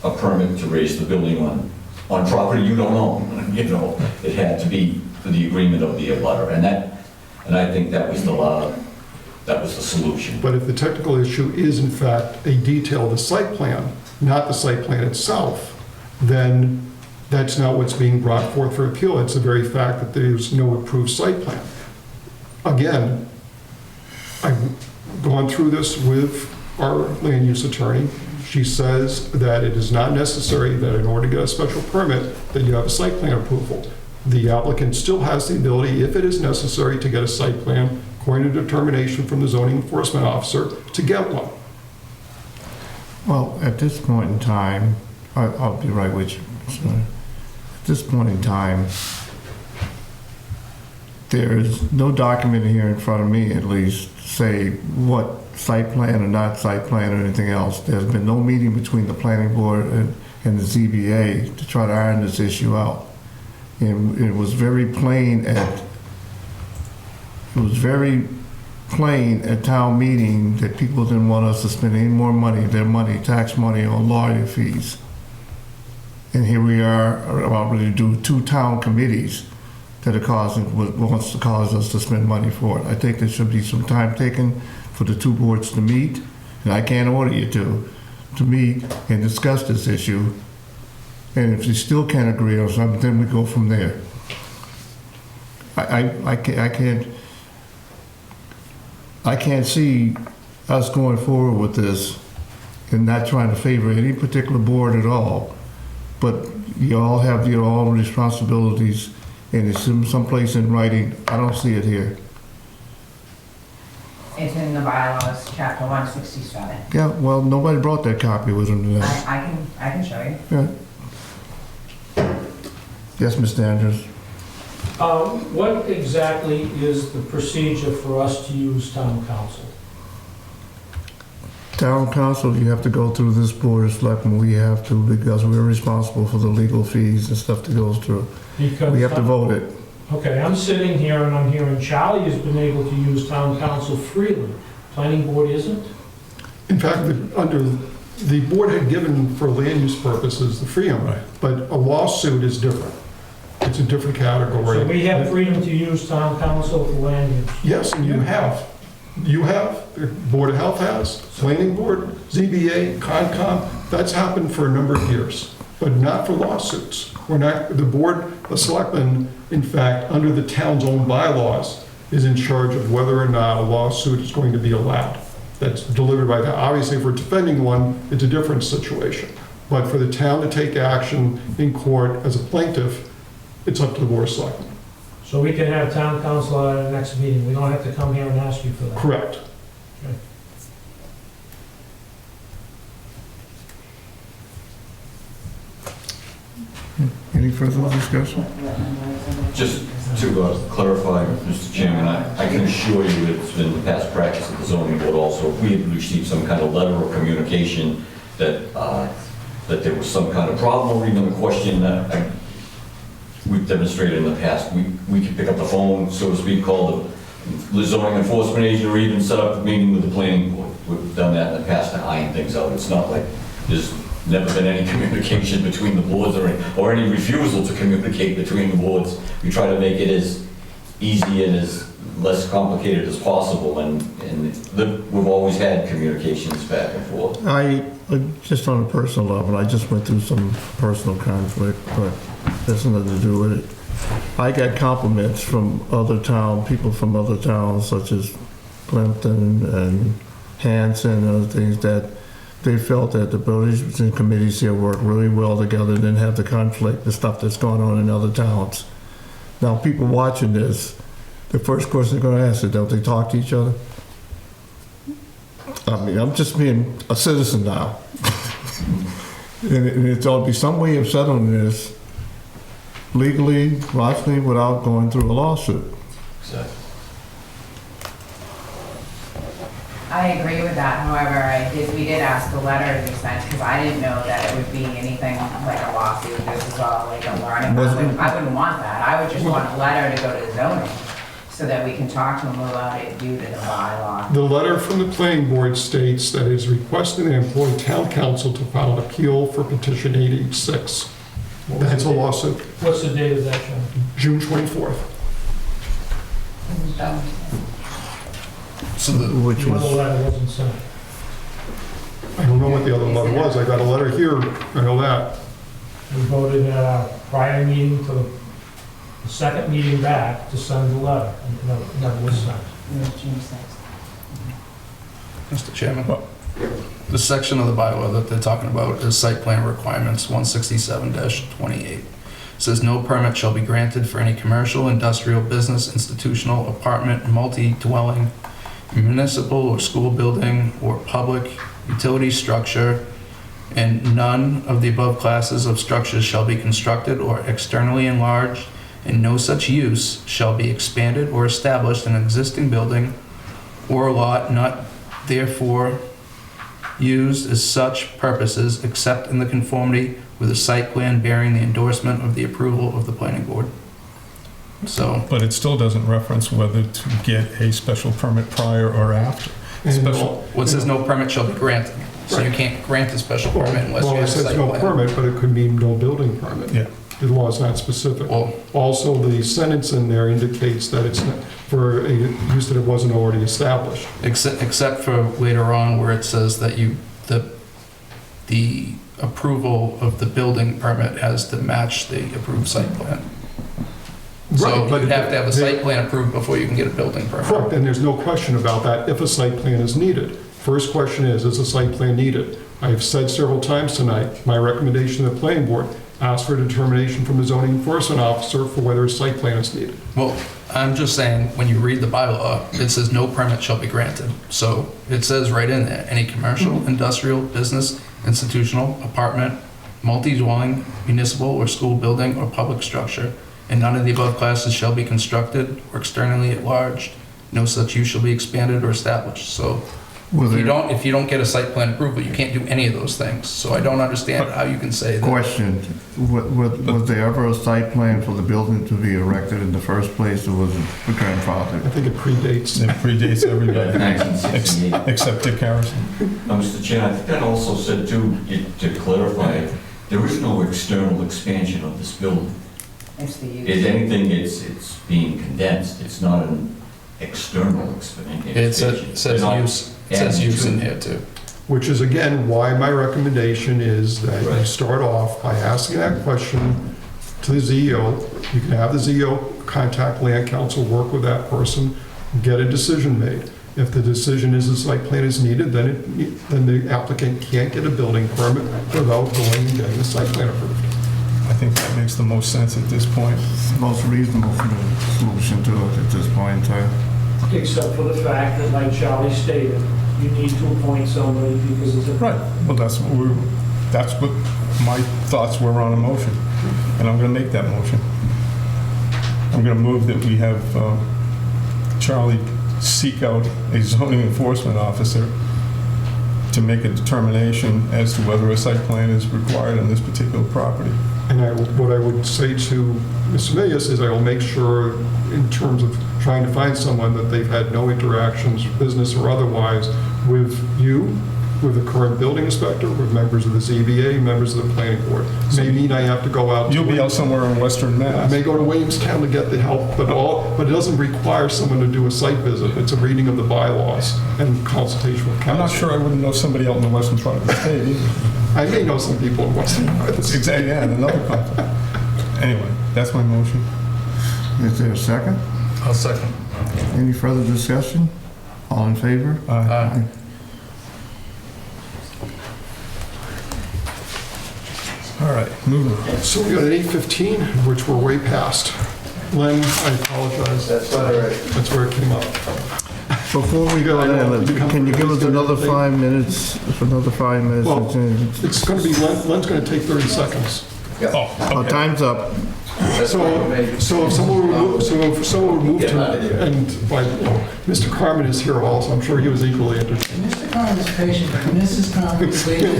a permit to raise the building on property you don't own. It had to be for the agreement of the abutter, and I think that was the solution. But if the technical issue is in fact a detail of the site plan, not the site plan itself, then that's not what's being brought forth for appeal. It's the very fact that there's no approved site plan. Again, I've gone through this with our land use attorney. She says that it is not necessary that in order to get a special permit that you have a site plan approval. The applicant still has the ability, if it is necessary, to get a site plan according to determination from the zoning enforcement officer to get one. Well, at this point in time, I'll be right with you. So, at this point in time, there is no document here in front of me, at least, to say what site plan or not site plan or anything else. There's been no meeting between the planning board and the ZBA to try to iron this issue out. And it was very plain at town meeting that people didn't want us to spend any more money, their money, tax money, on lawyer fees. And here we are about ready to do 2 town committees that wants to cause us to spend money for it. I think there should be some time taken for the 2 boards to meet, and I can't order you to meet and discuss this issue. And if you still can't agree on something, then we go from there. I can't see us going forward with this and not trying to favor any particular board at all. But you all have your own responsibilities, and it's someplace in writing. I don't see it here. It's in the bylaws, chapter 167. Yeah, well, nobody brought that copy with them today. I can show you. Yeah. Yes, Mr. Andrews. What exactly is the procedure for us to use town council? Town council, you have to go through this board of selectmen. We have to, because we're responsible for the legal fees and stuff that goes through. Because we have to vote it. Okay, I'm sitting here and I'm hearing Charlie has been able to use town council freely. Planning board isn't? In fact, the board had given for land use purposes the freedom, Right. but a lawsuit is different. It's a different category. So we have freedom to use town council for land use? Yes, and you have. You have, the Board of Health has, Planning Board, ZBA, Concom. That's happened for a number of years, but not for lawsuits. The Board of Selectmen, in fact, under the town's own bylaws, is in charge of whether or not a lawsuit is going to be allowed. That's delivered by the, obviously if we're defending one, it's a different situation. But for the town to take action in court as a plaintiff, it's up to the Board of Selectmen. So we can have town council at our next meeting. We don't have to come here and ask you for that. Correct. Any further discussion? Just to clarify, Mr. Chairman, I can assure you it's been the past practice of the zoning board also. If we had received some kind of letter or communication that there was some kind of problem or even a question that we've demonstrated in the past, we could pick up the phone, so to speak, call the zoning enforcement agent, or even set up a meeting with the planning board. We've done that in the past to iron things out. It's not like there's never been any communication between the boards or any refusal to communicate between the boards. We try to make it as easy and as less complicated as possible, and we've always had communications back and forth. Just on a personal level, I just went through some personal conflict, but that's nothing to do with it. I got compliments from people from other towns, such as Plimpton and Hanson and other things, that they felt that the buildings and committees here work really well together and didn't have the conflict, the stuff that's going on in other towns. Now, people watching this The first question they're gonna ask is, don't they talk to each other? I mean, I'm just being a citizen now. And it's ought to be some way of settling this legally, logically, without going through a lawsuit. Exactly. I agree with that, however, we did ask the letter to be sent, because I didn't know that it would be anything like a lawsuit, this is all like a learning. I wouldn't want that, I would just want a letter to go to zoning, so that we can talk to them about it due to the bylaw. The letter from the planning board states that it is requesting the employee town council to file an appeal for petition 886. That's a lawsuit, What's the date of that, John? June 24th. So the, Which The other was, letter wasn't sent. I don't know what the other letter was. I got a letter here, I know that. We voted at our prior meeting to the second meeting back to send the letter, and it never was sent. It was June 6th. Mr. Chairman, the section of the bylaw that they're talking about is site plan requirements 167-28. Says no permit shall be granted for any commercial, industrial, business, institutional, apartment, multi-dwelling, municipal or school building, or public utility structure, and none of the above classes of structures shall be constructed or externally enlarged, and no such use shall be expanded or established in an existing building or lot not therefore used as such purposes except in the conformity with a site plan bearing the endorsement of the approval of the planning board. So, But it still doesn't reference whether to get a special permit prior or after. Special, well, it says no permit shall be granted, so you can't grant a special permit unless you Well, it have a says site no plan. permit, but it could mean no building permit. Yeah. The law is not specific. Well, Also, the sentence in there indicates that it's not for a use that it wasn't already established. except for later on where it says that the approval of the building permit has to match the approved site plan. So Right, but you'd have to have a they- site plan approved before you can get a building permit. Correct, and there's no question about that if a site plan is needed. First question is a site plan needed? I have said several times tonight, my recommendation to the planning board, ask for a determination from the zoning enforcement officer for whether a site plan is needed. Well, I'm just saying, when you read the bylaw, it says no permit shall be granted. So it says right in there, any commercial, industrial, business, institutional, apartment, multi-dwelling, municipal or school building or public structure, and none of the above classes shall be constructed or externally enlarged. No such use shall be expanded or established. So if you don't get a site plan approval, you can't do any of those things. So I don't understand how you can say that. question, was there ever a site plan for the building to be erected in the first place, or was it grandfathered? I think it predates. it predates everybody, 1968. except Dick Harrison. Mr. Chair, I think that also said too, to clarify, there is no external expansion of this building. It's the use. If anything, it's being condensed, it's not an external expansion. It says use. It says use in here too. Which is again why my recommendation is that you Right. start off by asking that question to the ZEO. You can have the ZEO contact land council, work with that person, get a decision made. If the decision is a site plan is needed, then the applicant can't get a building permit without going and getting the site plan approved. I think that makes the most sense at this point. It's the most reasonable solution to it at this point in time. Except for the fact that, like Charlie stated, you need to appoint somebody because it's a... Right, well, that's what my thoughts were on a motion, and I'm gonna make that motion. I'm gonna move that we have Charlie seek out a zoning enforcement officer to make a determination as to whether a site plan is required on this particular property. And what I would say to Ms. Milius is I will make sure, in terms of trying to find someone, that they've had no interactions, business or otherwise, with you, with the current building inspector, with members of the ZBA, members of the planning board. May mean I have to go out. You'll be out somewhere in Western I Mass. may go to Williamstown to get the help, but it doesn't require someone to do a site visit. It's a reading of the bylaws and consultation with council. I'm not sure I wouldn't know somebody out in the western part of the state either. I may know some people in Western Mass. Exactly, yeah, another conflict. Anyway, that's my motion. Is there a second? I'll second. Any further discussion? All in favor? Aye. All right, moving on. So we got an 8:15, which we're way past. Len, I apologize. That's all right. That's where it came up. Before we go there, can you give us another 5 minutes, another 5 minutes? Well, it's going to be, Len's going to take 30 seconds. Oh, time's up. So if someone would move to, and Mr. Carmen is here also, I'm sure he was equally entertained. Mr. Carmen's patient, but Mrs. Carmen's patient.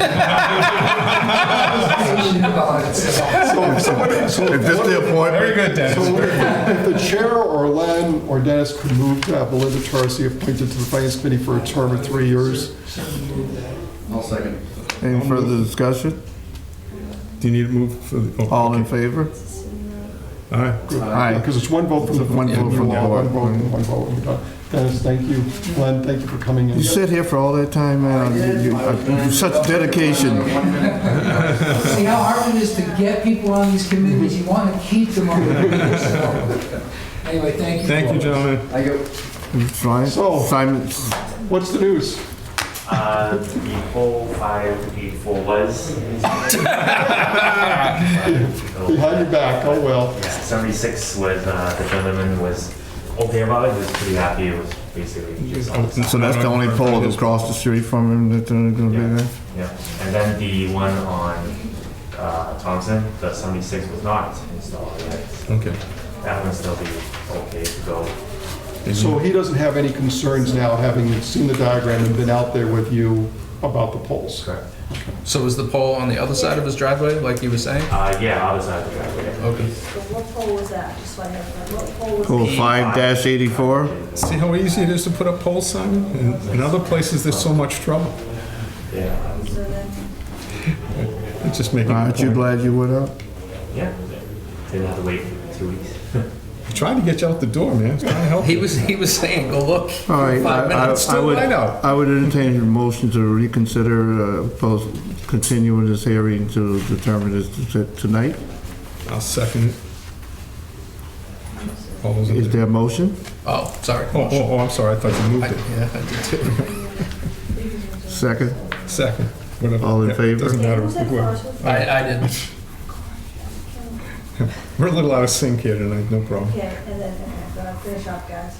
Patient about it. If this the appointment. Very good, Dennis. So if the chair or Len or Dennis could move to have Belinda Tarsi appointed to the Finance Committee for a term of 3 years. I'll second. Any further discussion? Do you need to move for the? Oh, All in okay. favor? All right. Aye. Because it's one vote from the One vote from the board. One vote. We're done. Dennis, thank you. Len, thank you for coming in. You sit here for all that time, man. Such dedication. See how hard it is to get people on these committees? You want to keep them on the committees. So, anyway, thank you. Thank you, gentlemen. I go. Fine. So- Simon, What's the news? The whole 584 was. Behind your back, oh well. Yeah, 76 was, the gentleman was okay about it, he was pretty happy, it was basically just on the side. so that's the only pole that's across the street from him that's gonna be there? Yeah, and then the one on Thompson, the 76 was not installed yet. Okay. That one still be okay to go. So he doesn't have any concerns now, having seen the diagram and been out there with you about the poles? Correct. So is the pole on the other side of his driveway, like you were saying? Yeah, other side of the driveway. Okay. So what pole was that? Just so I have, what pole was Pole it? 5-84? See how easy it is to put up poles, Simon? In other places, there's so much trouble. Yeah. So then, It's just making. Aren't you glad you went up? Yeah. Didn't have to wait 2 weeks. Trying to get you out the door, man. It's trying to help. He was saying, go look. All right, 5 minutes. Still light out. I would entertain a motion to reconsider, continuing this hearing to determine this tonight. I'll second it. All those in Is favor? there a motion? Oh, sorry. Oh, I'm sorry, I thought you moved it. Yeah, I did too. Second? Second, whatever. All in Yeah, favor? Doesn't matter. who's that Whoever. first? I did. We're a little out of sync here tonight, no problem. Okay, and then, okay, finish up, guys.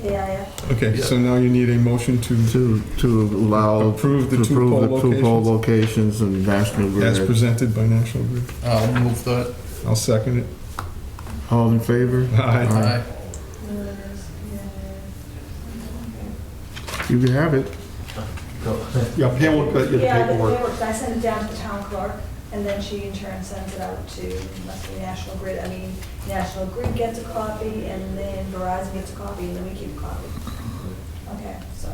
AIF. Okay, so now you need a motion to, To allow. Approve the to two approve poll the two poll locations and National as Grid. presented by National Grid. I'll move that. I'll second it. All in favor? Aye. Aye. You can have it. Yeah, Pam will get you the Yeah, the paperwork. paperwork, I send it down to the town clerk, and then she in turn sends it out to, must be National Grid. I mean, National Grid gets a copy, and then Verizon gets a copy, and then we keep a copy. Okay, so,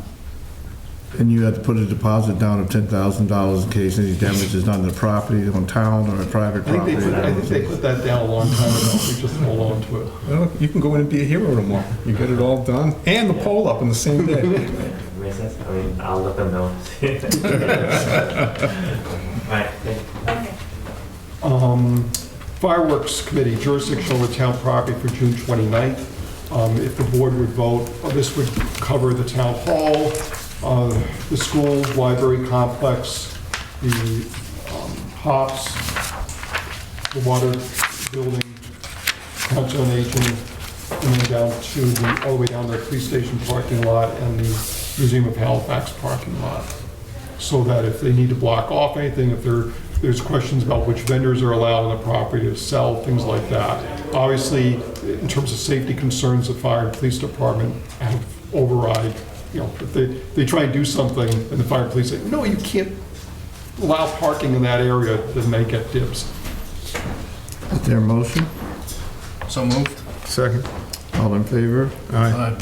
And you have to put a deposit down of $10,000 in case any damage is done to the property on town or private I property. think they put that down a long time ago, we just hold on to it. Well, you can go in and be a hero tomorrow. You get it all done and the poll up in the same day. I mean, I'll let them know. Alright, okay. Fireworks Committee, jurisdiction over town property for June 29th. If the board would vote, this would cover the town hall, the school, library complex, the hops, the water building, council on aging, and then down to all the way down to the police station parking lot and the Museum of Halifax parking lot. So that if they need to block off anything, if there's questions about which vendors are allowed on the property to sell, things like that. Obviously, in terms of safety concerns, the fire and police department have override. You know, if they try and do something and the fire and police say, no, you can't allow parking in that area, then they get dibs. Is there a motion? So moved. Second. All in favor? Aye.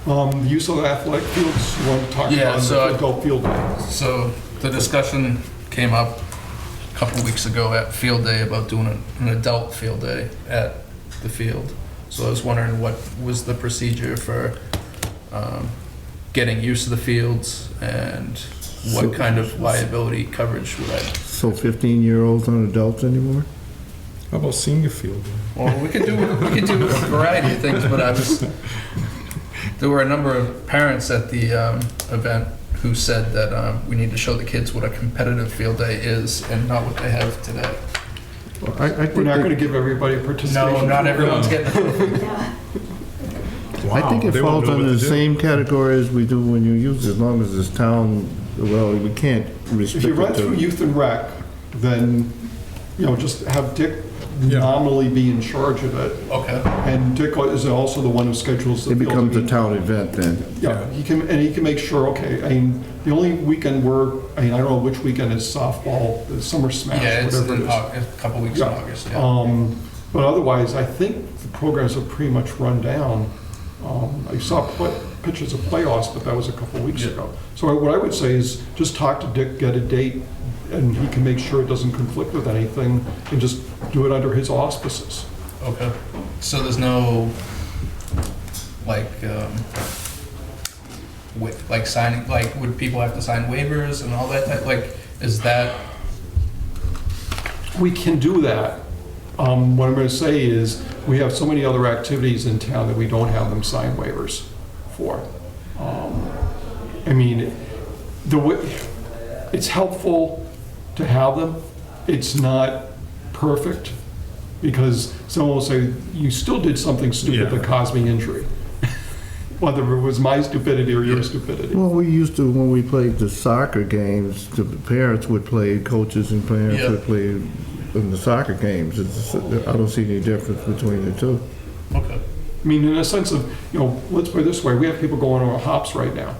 The use of athletic fields, you want to talk Yeah, about so the adult field day? So the discussion came up a couple weeks ago at field day about doing an adult field day at the field. So I was wondering what was the procedure for getting use of the fields and what kind of liability coverage would I? So 15-year-olds aren't adults anymore? How about senior field? Well, we could do a variety of things, but there were a number of parents at the event who said that we need to show the kids what a competitive field day is and not what they have today. I We're think not that- gonna give everybody a participation. No, not everyone's getting a trophy. Yeah. I think it They won't falls know under what the to do. same category as we do when you use it, as long as it's town, well, we can't restrict If you run it through to. youth and rec, then, just have Dick Yeah. nominally be in charge of it. Okay. And Dick is also the one who schedules the It field becomes a meetings. town event then. Yeah, he can make sure, okay, the only weekend I don't know which weekend is softball, the summer smash, Yeah, it's whatever in it is. a couple weeks in Yeah. August, yeah. But otherwise, I think the programs have pretty much run down. I saw pictures of playoffs, but that was a couple weeks Yeah. ago. So what I would say is just talk to Dick, get a date, and he can make sure it doesn't conflict with anything, and just do it under his auspices. Okay. So there's no, like, like signing, like, would people have to sign waivers and all that type, like, is that, We can do that. What I'm going to say is, we have so many other activities in town that we don't have them sign waivers for. I mean, it's helpful to have them. It's not perfect, because someone will say, you still did something stupid that caused me injury. Whether it was my stupidity or your stupidity. Well, we used to, when we played the soccer games, the parents would play, coaches and parents Yeah. would play in the soccer games. I don't see any difference between the two. okay. I mean, in a sense of, let's put it this way, we have people going on hops right now.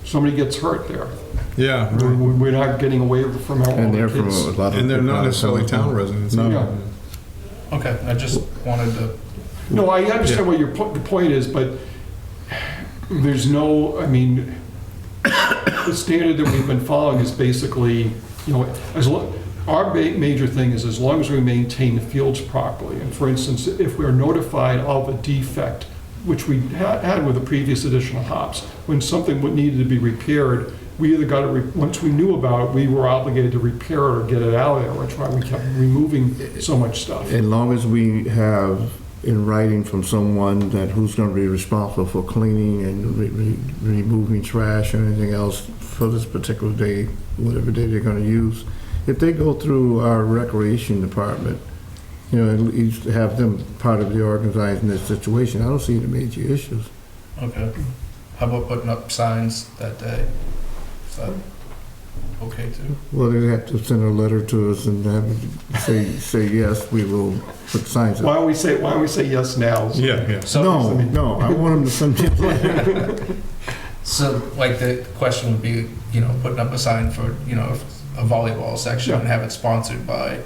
Somebody gets hurt there. Yeah, right. We're not getting a waiver from our And own they're from kids. a lot of. And they're not necessarily town residents. No. Yeah. Okay, I just wanted to, No, I understand what the point is, but there's no, I mean, the standard that we've been following is basically, our major thing is as long as we maintain the fields properly. And for instance, if we're notified of a defect, which we had with the previous edition of hops, when something needed to be repaired, we either got it, once we knew about it, we were obligated to repair it or get it out of there, which is why we kept removing so much stuff. As long as we have in writing from someone that who's going to be responsible for cleaning and removing trash or anything else for this particular day, whatever day they're going to use. If they go through our recreation department, at least have them part of the organizing this situation, I don't see any major issues. okay. How about putting up signs that day? Is that okay too? Well, they have to send a letter to us and have it say yes, we will put signs up. Why don't we say yes now? Yeah, yeah. So, No, I want them to send me a letter. so like the question would be, putting up a sign for, a volleyball section and have it sponsored by,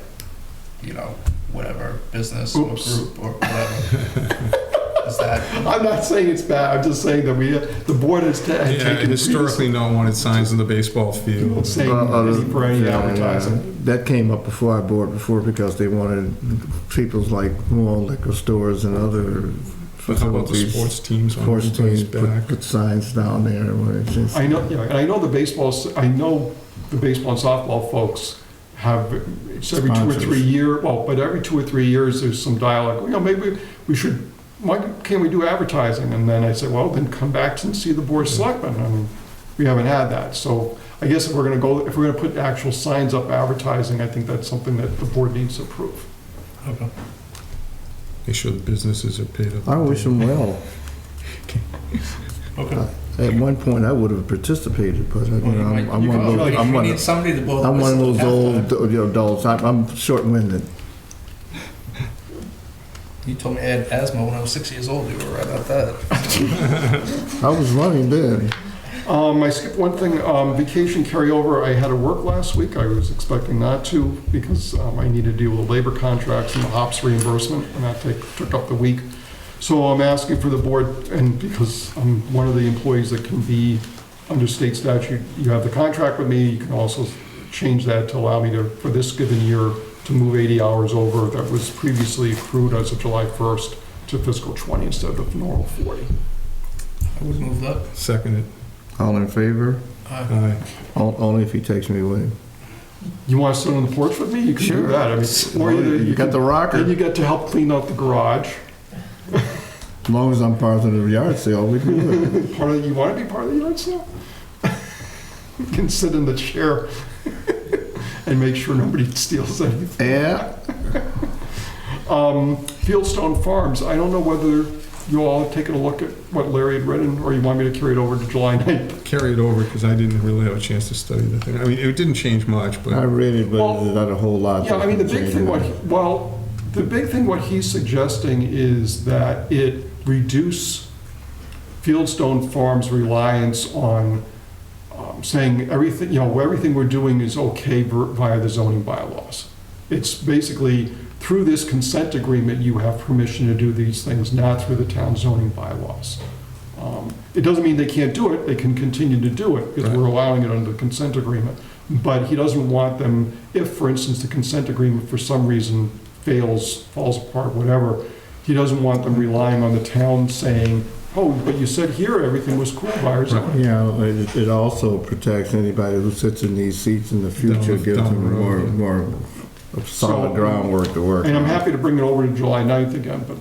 whatever business or Oops. group or whatever. Is that, I'm not saying it's bad, I'm just saying that the board has Yeah, taken. historically, no one wanted signs in the baseball field. Saying for any advertising. That came up before our board before because they wanted people's like more liquor stores and other But how about the facilities. sports teams on Sports everybody's teams back? put signs down there. Where it's just, I know, and I know the baseball and softball folks have, it's every 2 or 3 Sponsors. years, but every 2 or 3 years, there's some dialogue, maybe we should, why can't we do advertising? And then I say, well, then come back and see the board of selectmen. I mean, we haven't had that. So I guess if we're gonna put actual signs up advertising, I think that's something that the board needs to approve. okay. Make sure the businesses are paid up. I wish them well. Okay. At one point, I would have participated, but Well, you might- I'm you one of probably- those. I'm you one need of, somebody to blow the I'm one of whistle those at halftime. old adults. I'm short-winded. You told me I had asthma when I was 6 years old. You were right about that. I was running then. I skipped one thing, vacation carryover. I had to work last week. I was expecting not to because I needed to deal with the labor contracts and the hops reimbursement, and that took up the week. So I'm asking for the board, and because I'm one of the employees that can be under state statute, you have the contract with me, you can also change that to allow me to, for this given year, to move 80 hours over that was previously accrued as of July 1st to fiscal 20 instead of the normal 40. I would move that. Seconded. All in favor? Aye. Only if he takes me with him. You want to sit on the porch with me? You can do that. I mean, or You got the rocker. Then you get to help clean out the garage. As long as I'm part of the yard sale, we can do it. You want to be part of the yard sale? You can sit in the chair and make sure nobody steals anything. Yeah, Fieldstone Farms, I don't know whether you all have taken a look at what Larry had written, or you want me to carry it over to July 9th? Carry it over, because I didn't really have a chance to study the thing. I mean, it didn't change much, but... I read it, but Well, there's not a whole lot. Yeah, I mean, the that's big thing, the big thing what he's suggesting is that it reduce Fieldstone Farms' reliance on saying everything, everything we're doing is okay via the zoning bylaws. It's basically, through this consent agreement, you have permission to do these things, not through the town zoning bylaws. It doesn't mean they can't do it, they can continue to do it, because we're allowing it under the consent agreement. But he doesn't want them, if, for instance, the consent agreement for some reason falls apart, whatever, he doesn't want them relying on the town saying, oh, but you said here everything was cool by our zoning. It also protects anybody who sits in these seats in the future, gives them more solid groundwork to work on. And I'm happy to bring it over to July 9th again, but,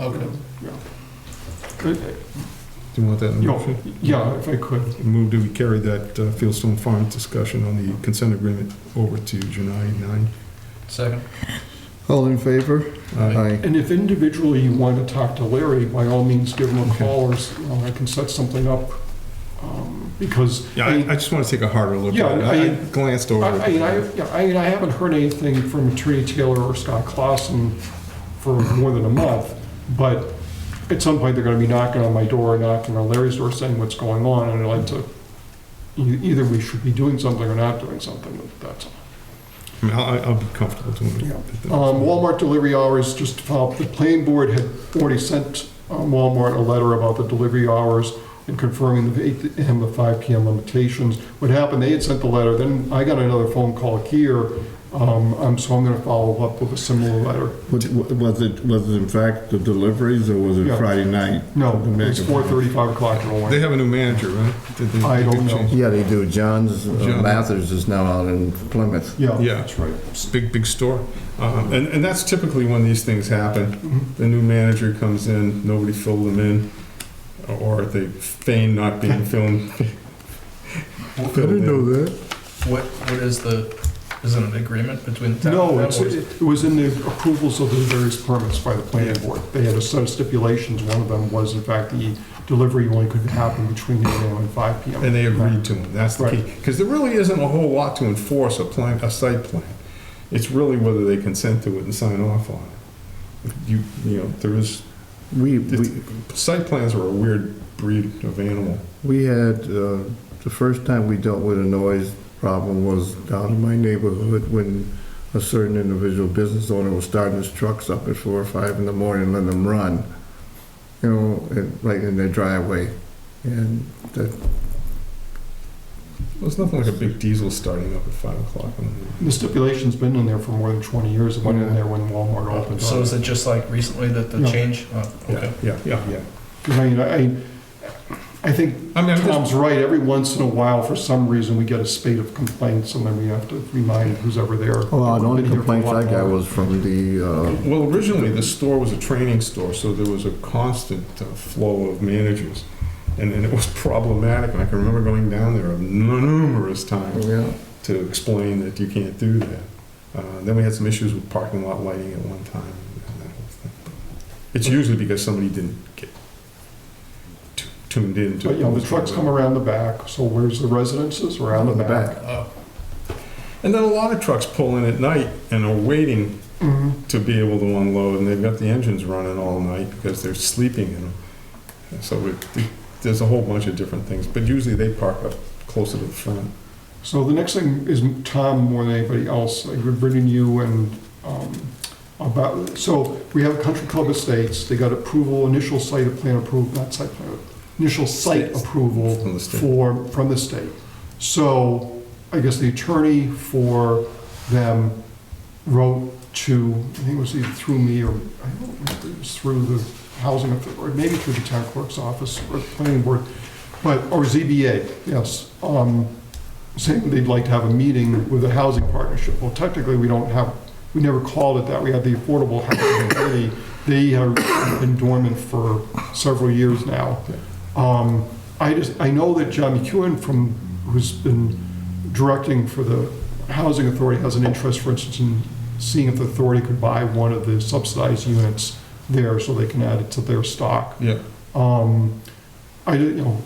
Do you want that in motion? Yeah, if I could. Move to carry that Fieldstone Farm discussion on the consent agreement over to July 9. Second. All in favor? Aye. And if individually you want to talk to Larry, by all means, give him a call, or I can set something up, because... Yeah, I just want to take a harder look at it. I glanced over it. I haven't heard anything from Attorney Taylor or Scott Clausen for more than a month, but at some point they're going to be knocking on my door, or knocking on Larry's door, saying what's going on, and I'd like to, either we should be doing something or not doing something, but that's all. I mean, I'll be comfortable doing it. Walmart delivery hours, just to follow up, the planning board had already sent Walmart a letter about the delivery hours and confirming the 8 a.m. to 5 p.m. limitations. What happened, they had sent the letter, then I got another phone call here, so I'm going to follow up with a similar letter. Was it in fact the deliveries, or was it Friday night? No, it's 4:30, 5 o'clock in the morning. They have a new manager, right? I don't know. Yeah, they do. John's Mathers is now out in Plymouth. Yeah, that's right. It's a big store. And that's typically when these things happen. The new manager comes in, nobody filled them in, or they feign not being filled. I didn't know that. What is is it an agreement between the town No, and them? it was in the approvals of the various permits by the planning board. They had a set of stipulations. One of them was, in fact, the delivery only could happen between 8 a.m. and 5 p.m. And they agreed to them. That's the key. Because there really isn't a whole lot to enforce a site plan. It's really whether they consent to it and sign off on it. There is... site plans are a weird breed of animal. We had, the first time we dealt with a noise problem was down in my neighborhood when a certain individual business owner was starting his trucks up at 4 or 5 in the morning and letting them run, right in their driveway. And that... Well, it's nothing like a big diesel starting up at 5 o'clock in the morning. The stipulation's been in there for more than 20 years. It went in there when Walmart opened. So is it just like recently that the change? Oh, okay. Yeah. Because I think Tom's right. Every once in a while, for some reason, we get a spate of complaints, and then we have to remind who's ever there. Well, the only complaints I got was from the... Well, originally, the store was a training store, so there was a constant flow of managers. And it was problematic, and I can remember going down there numerous times to explain that you can't do that. Then we had some issues with parking lot lighting at one time, and that whole thing. It's usually because somebody didn't get tuned in to... But, the trucks come around the back, so where's the residences? Around the back. And then a lot of trucks pull in at night and are waiting to be able to unload, and they've got the engines running all night because they're sleeping in them. So there's a whole bunch of different things, but usually they park up closer to the front. So the next thing is Tom more than anybody else. I've written you and so we have Country Club Estates. They got approval, initial site plan approval, not site plan, initial site approval from the state. So I guess the attorney for them wrote to, I think it was either through me or I don't remember, it was through the housing, or maybe through the town clerk's office or the planning board, or ZBA, yes, saying they'd like to have a meeting with the housing partnership. Well, technically, we never called it that. We had the Affordable Housing Committee. They have been dormant for several years now. I know that John McEwen, who's been directing for the Housing Authority, has an interest, for instance, in seeing if the authority could buy one of the subsidized units there so they can add it to their stock. Yeah. I didn't,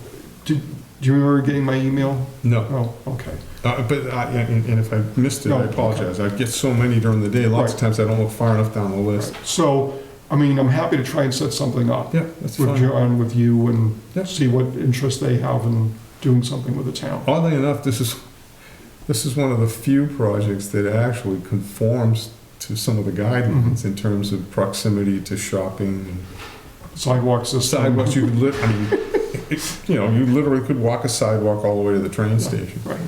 do you remember getting my email? No. Oh, okay. And if I missed it, No, I apologize. I get so many during the day, lots of times I don't look far enough down the list. Right. So, I mean, I'm happy to try and set something up. Yeah, that's with fine. John, with you, and Yeah. see what interest they have in doing something with the town. Oddly enough, this is one of the few projects that actually conforms to some of the guidelines in terms of proximity to shopping and Sidewalk system. sidewalks. You could I mean, you literally could walk a sidewalk all the way to the train station. Right.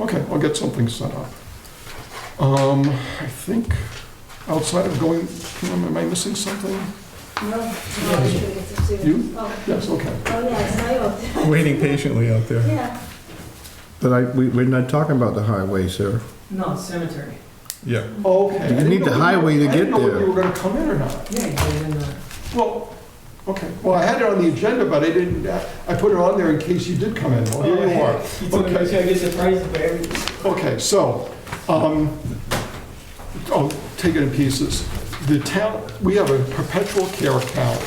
Okay, I'll get something set up. I think outside of going, am I missing something? No, no, I'm sure it's a serious. You? Oh, Yes, okay. oh, yeah, it's my Waiting patiently out there. Yeah. But we're not talking about the highway, sir. No, cemetery. Yeah. Okay. You need the highway to I get didn't know if there. you were gonna come in or not. Yeah, you get it in the. Well, okay. Well, I had it on the agenda, but I didn't, I put it on there in case you did come in. Well, here you are. You told me I was Okay. gonna get surprised for everything. Okay, so, I'll take it in pieces. The town, we have a perpetual care account,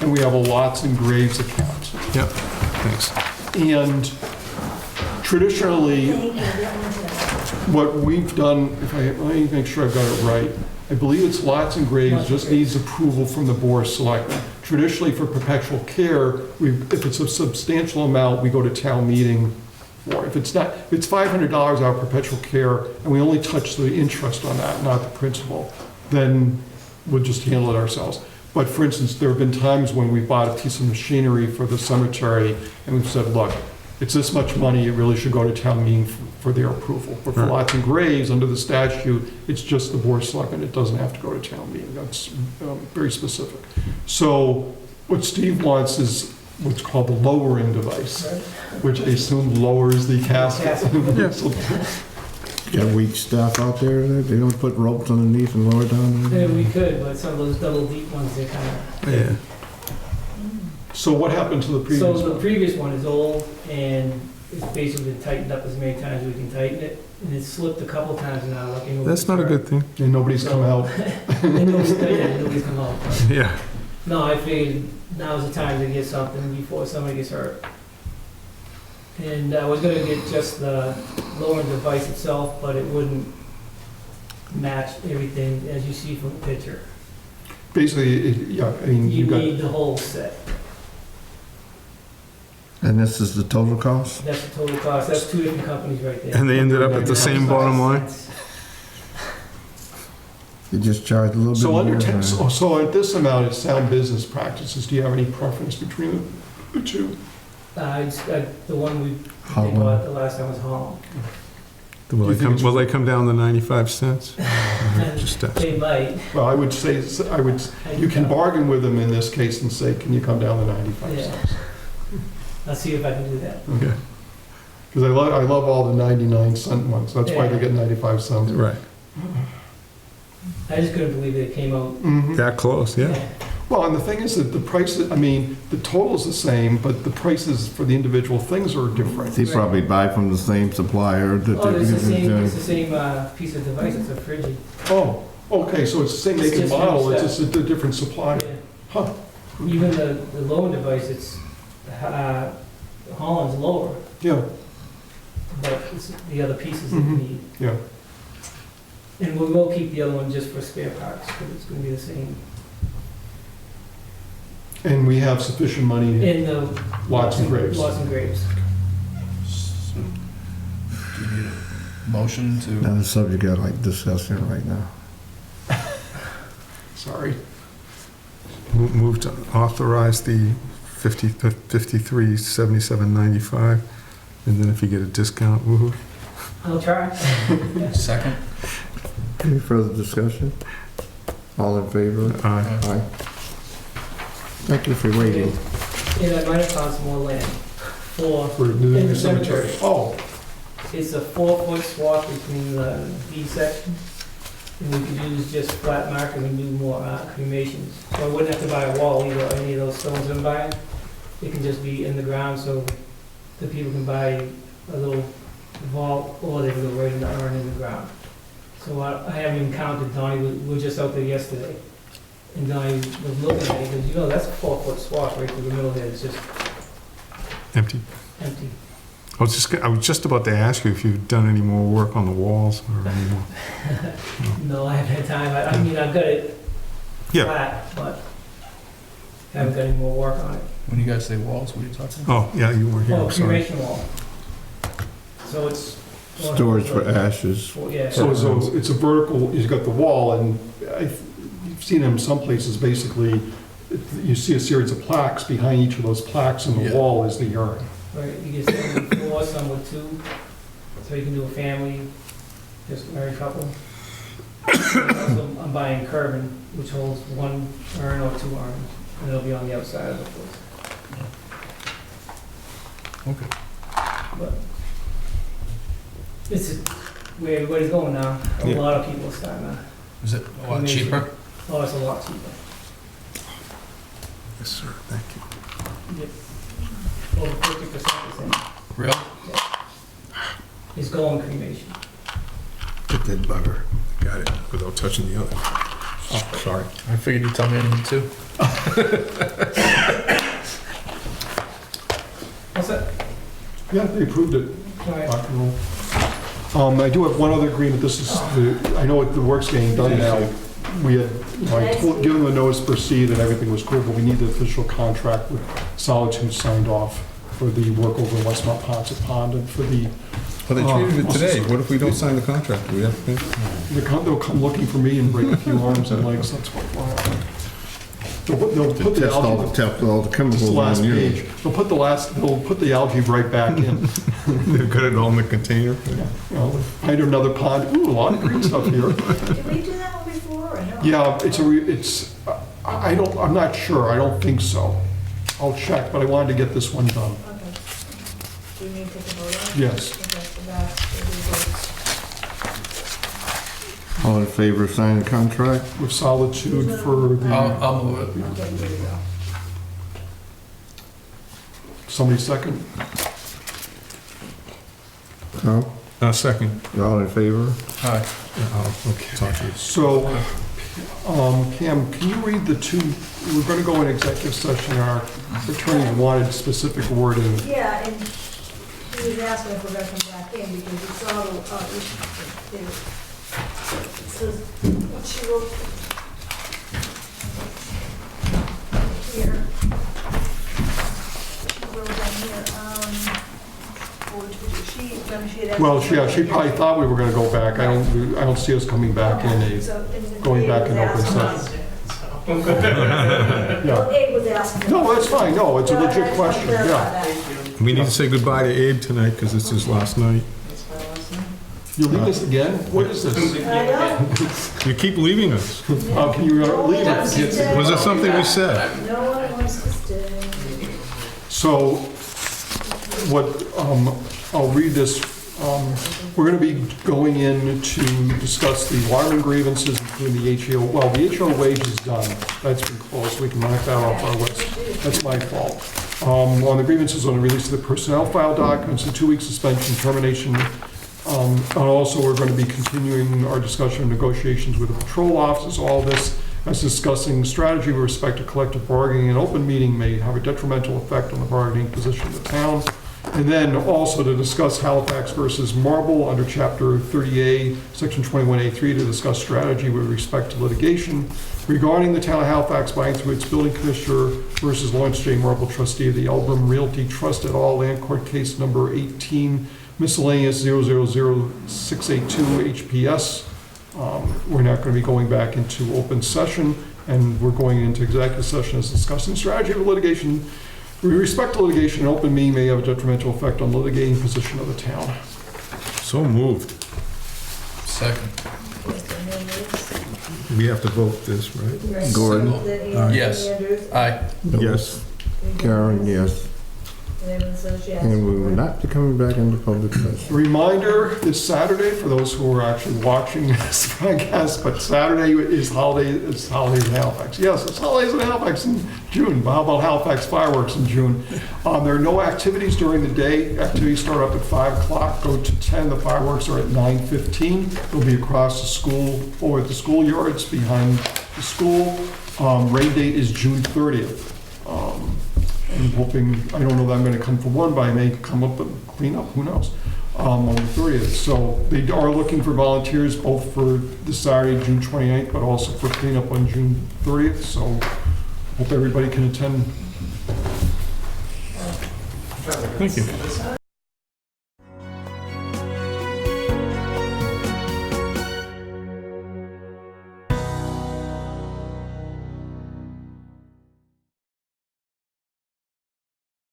and we have a lots and graves account. Yeah. Thanks. And traditionally, Thank you, that one's there. what we've done, let me make sure I've got it right. I believe it's lots and graves, just needs approval from the board of selectmen. Traditionally, for perpetual care, if it's a substantial amount, we go to town meeting for. If it's not, if it's $500 our perpetual care, and we only touch the interest on that, not the principal, then we'll just handle it ourselves. But for instance, there have been times when we bought a piece of machinery for the cemetery, and we've said, look, it's this much money, it really should go to town meeting for their approval. But for Right. lots and graves, under the statute, it's just the board of selectmen, it doesn't have to go to town meeting. That's very specific. So what Steve wants is what's called the lowering device, which I assume lowers the casket. Got weak staff out there, they don't put ropes underneath and lower down? Yeah, we could, but some of those double deep ones, they're kind of. Yeah. So what happened to the previous So one? the previous one is old and it's basically been tightened up as many times as we can tighten it. And it's slipped a couple times now, like. That's not a good thing. And nobody's come out. And nobody's come out. Yeah. No, I figured now's the time to get something before somebody gets hurt. And I was gonna get just the lowering device itself, but it wouldn't match everything as you see from the picture. Basically, yeah, I mean, You you've got, need the whole set. And this is the total cost? That's the total cost. That's two different companies right there. And they ended up at the same bottom line? You just charge a little bit so more? under, so at this amount, it's sound business practices. Do you have any preference between the two? The one they Holland. bought the last time was Holland. Will you think they come down to 95 cents? Just They might. Well, I would say, you can bargain with them in this case and say, can you come down to 95 Yeah. cents? I'll see if I can do that. Okay. Because I love all the 99-cent ones. That's why they get 95 cents. Right. I just couldn't believe it came out. Mhm. That close, yeah. Well, and the thing is that the price, I mean, the total's the same, but the prices for the individual things are different. They probably buy from the same supplier that Oh, it's the they... same piece of device. It's a frigid. Oh, okay, so it's the same It's make and just model, used it's just a different supplier. Yeah. Huh. Even the lower device, it's Holland's lower, Yeah, but it's the other pieces that Mhm. we need. yeah. And we will keep the other one just for spare parts because it's going to be the same. And we have sufficient money, In the lots and graves. Lots and graves. Do you need a motion to? Another subject I'd like to discuss here right now. Sorry. Move to authorize the 5377.95, and then if you get a discount, woohoo. I'll try. Second? Any further discussion? All in favor? Aye. Aye. Thank you for waiting. And I might have found some more land for, For the in new the cemetery. cemetery. Oh, It's a 4-foot swath between the B section. And we could use just flat marker and do more cremations. So I wouldn't have to buy a wall either, or any of those stones I'm buying. It can just be in the ground, so the people can buy a little vault, or they can go right in the urn in the ground. So I haven't even counted, Donnie, we were just out there yesterday. And Donnie was looking at it, he goes, you know, that's a 4-foot swath right through the middle there, it's just Empty. empty. I was just about to ask you if you've done any more work on the walls or any more. No, I haven't had time, I mean, I've got it Yeah. flat, but haven't got any more work on it. When you guys say walls, what are you talking about? Oh, yeah, you were here, Oh, I'm sorry. cremation wall. So it's. Storage for ashes. Yeah. So it's a vertical, you've got the wall, and you've seen them some places, basically, you see a series of plaques, behind each of those plaques in the Yeah. wall is the urn. Right, you get some with 4, some with 2, so you can do a family, just a married couple. And also, I'm buying Curvin, which holds 1 urn or 2 urns, and it'll be on the outside of the place. Okay. But it's where everybody's going now. A Yeah. lot of people are starting to. Is it a lot cheaper? Oh, it's a lot cheaper. Yes, sir, thank you. Yep. Over 50% Real? is going cremation. Get that bugger. Got it, without touching the other. Oh, sorry. I figured you'd tell me anything too. What's that? Yeah, they approved it. All right. Rock and roll. I do have one other agreement, this is, I know the work's getting done now. We had, given the notice to proceed and everything was cool, but we need the official contract with Solitude signed off for the work over in West Mount Ponce Pond and for the, Well, they treated it today. What if we don't sign the contract? Do we have to pay? they'll come looking for me and break a few arms and legs, that's what will happen. They'll put the Test all algae, the this chemicals is the last on you. page, they'll put the algae right back in. They've got it all in the container? You know, find another pond, ooh, a lot of green stuff here. Did we do that one before, or no? Yeah, I'm not sure, I don't think so. I'll check, but I wanted to get this one done. Okay. Do we need to take a vote on it? Yes. Okay, so that's, All in favor of signing the contract? With Solitude for the, I'll move it. okay, here we go. somebody second? Carl? Second. All in favor? Hi. Okay, talk to you. So, Cam, can you read the two, we're gonna go in executive session, our attorney wanted specific wording. Yeah, and he was asking if we're gonna come back in, because he saw the, it says, what she wrote here. She wrote down here, she had. Well, she probably thought we were gonna go back, I don't see us coming back in going back in open session. Well, Abe was asking. No, that's fine, no, it's a Yeah, I legit just wanna question, clarify yeah. that. We need to say goodbye to Abe tonight because it's his last night. You leave us again? What is this? I know. You keep leaving us. How can you leave it? Was there something we said? No one wants to stay. So, I'll read this. We're going to be going in to discuss the waterman grievances, including the HO. Well, the HO wage is done. That's been closed. We can knock that off our list. That's my fault. On the grievances on the release of the personnel file documents, the 2-week suspension, termination. And also, we're going to be continuing our discussion of negotiations with the patrol officers. All this as discussing strategy with respect to collective bargaining. An open meeting may have a detrimental effect on the bargaining position of the town. And then also to discuss Halifax versus Marble under Chapter 30A, Section 21A3, to discuss strategy with respect to litigation regarding the town of Halifax buying through its building commissioner versus Lawrence J. Marble, trustee of the Elbrum Realty Trust et al. Land Court Case Number 18, miscellaneous 000682 HPS. We're not going to be going back into open session, and we're going into executive session as discussing strategy of litigation. With respect to litigation, an open meeting may have a detrimental effect on litigating position of the town. So moved. Second. We have to vote this, right? Gordon? Yes. Aye. Yes. Karen, yes. David says yes. And we will not be coming back into public session. Reminder, this Saturday, for those who are actually watching this podcast, but Saturday is holidays in Halifax. Yes, it's holidays in Halifax in June. But how about Halifax fireworks in June? There are no activities during the day. Activities start up at 5 o'clock, go to 10. The fireworks are at 9:15. They'll be across the school, or at the schoolyards behind the school. Rain date is June 30th. I'm hoping, I don't know that I'm gonna come for one, but I may come up and clean up, who knows, on the 30th. So they are looking for volunteers both for this Saturday, June 28th, but also for cleanup on June 30th. So hope everybody can attend. Thank you.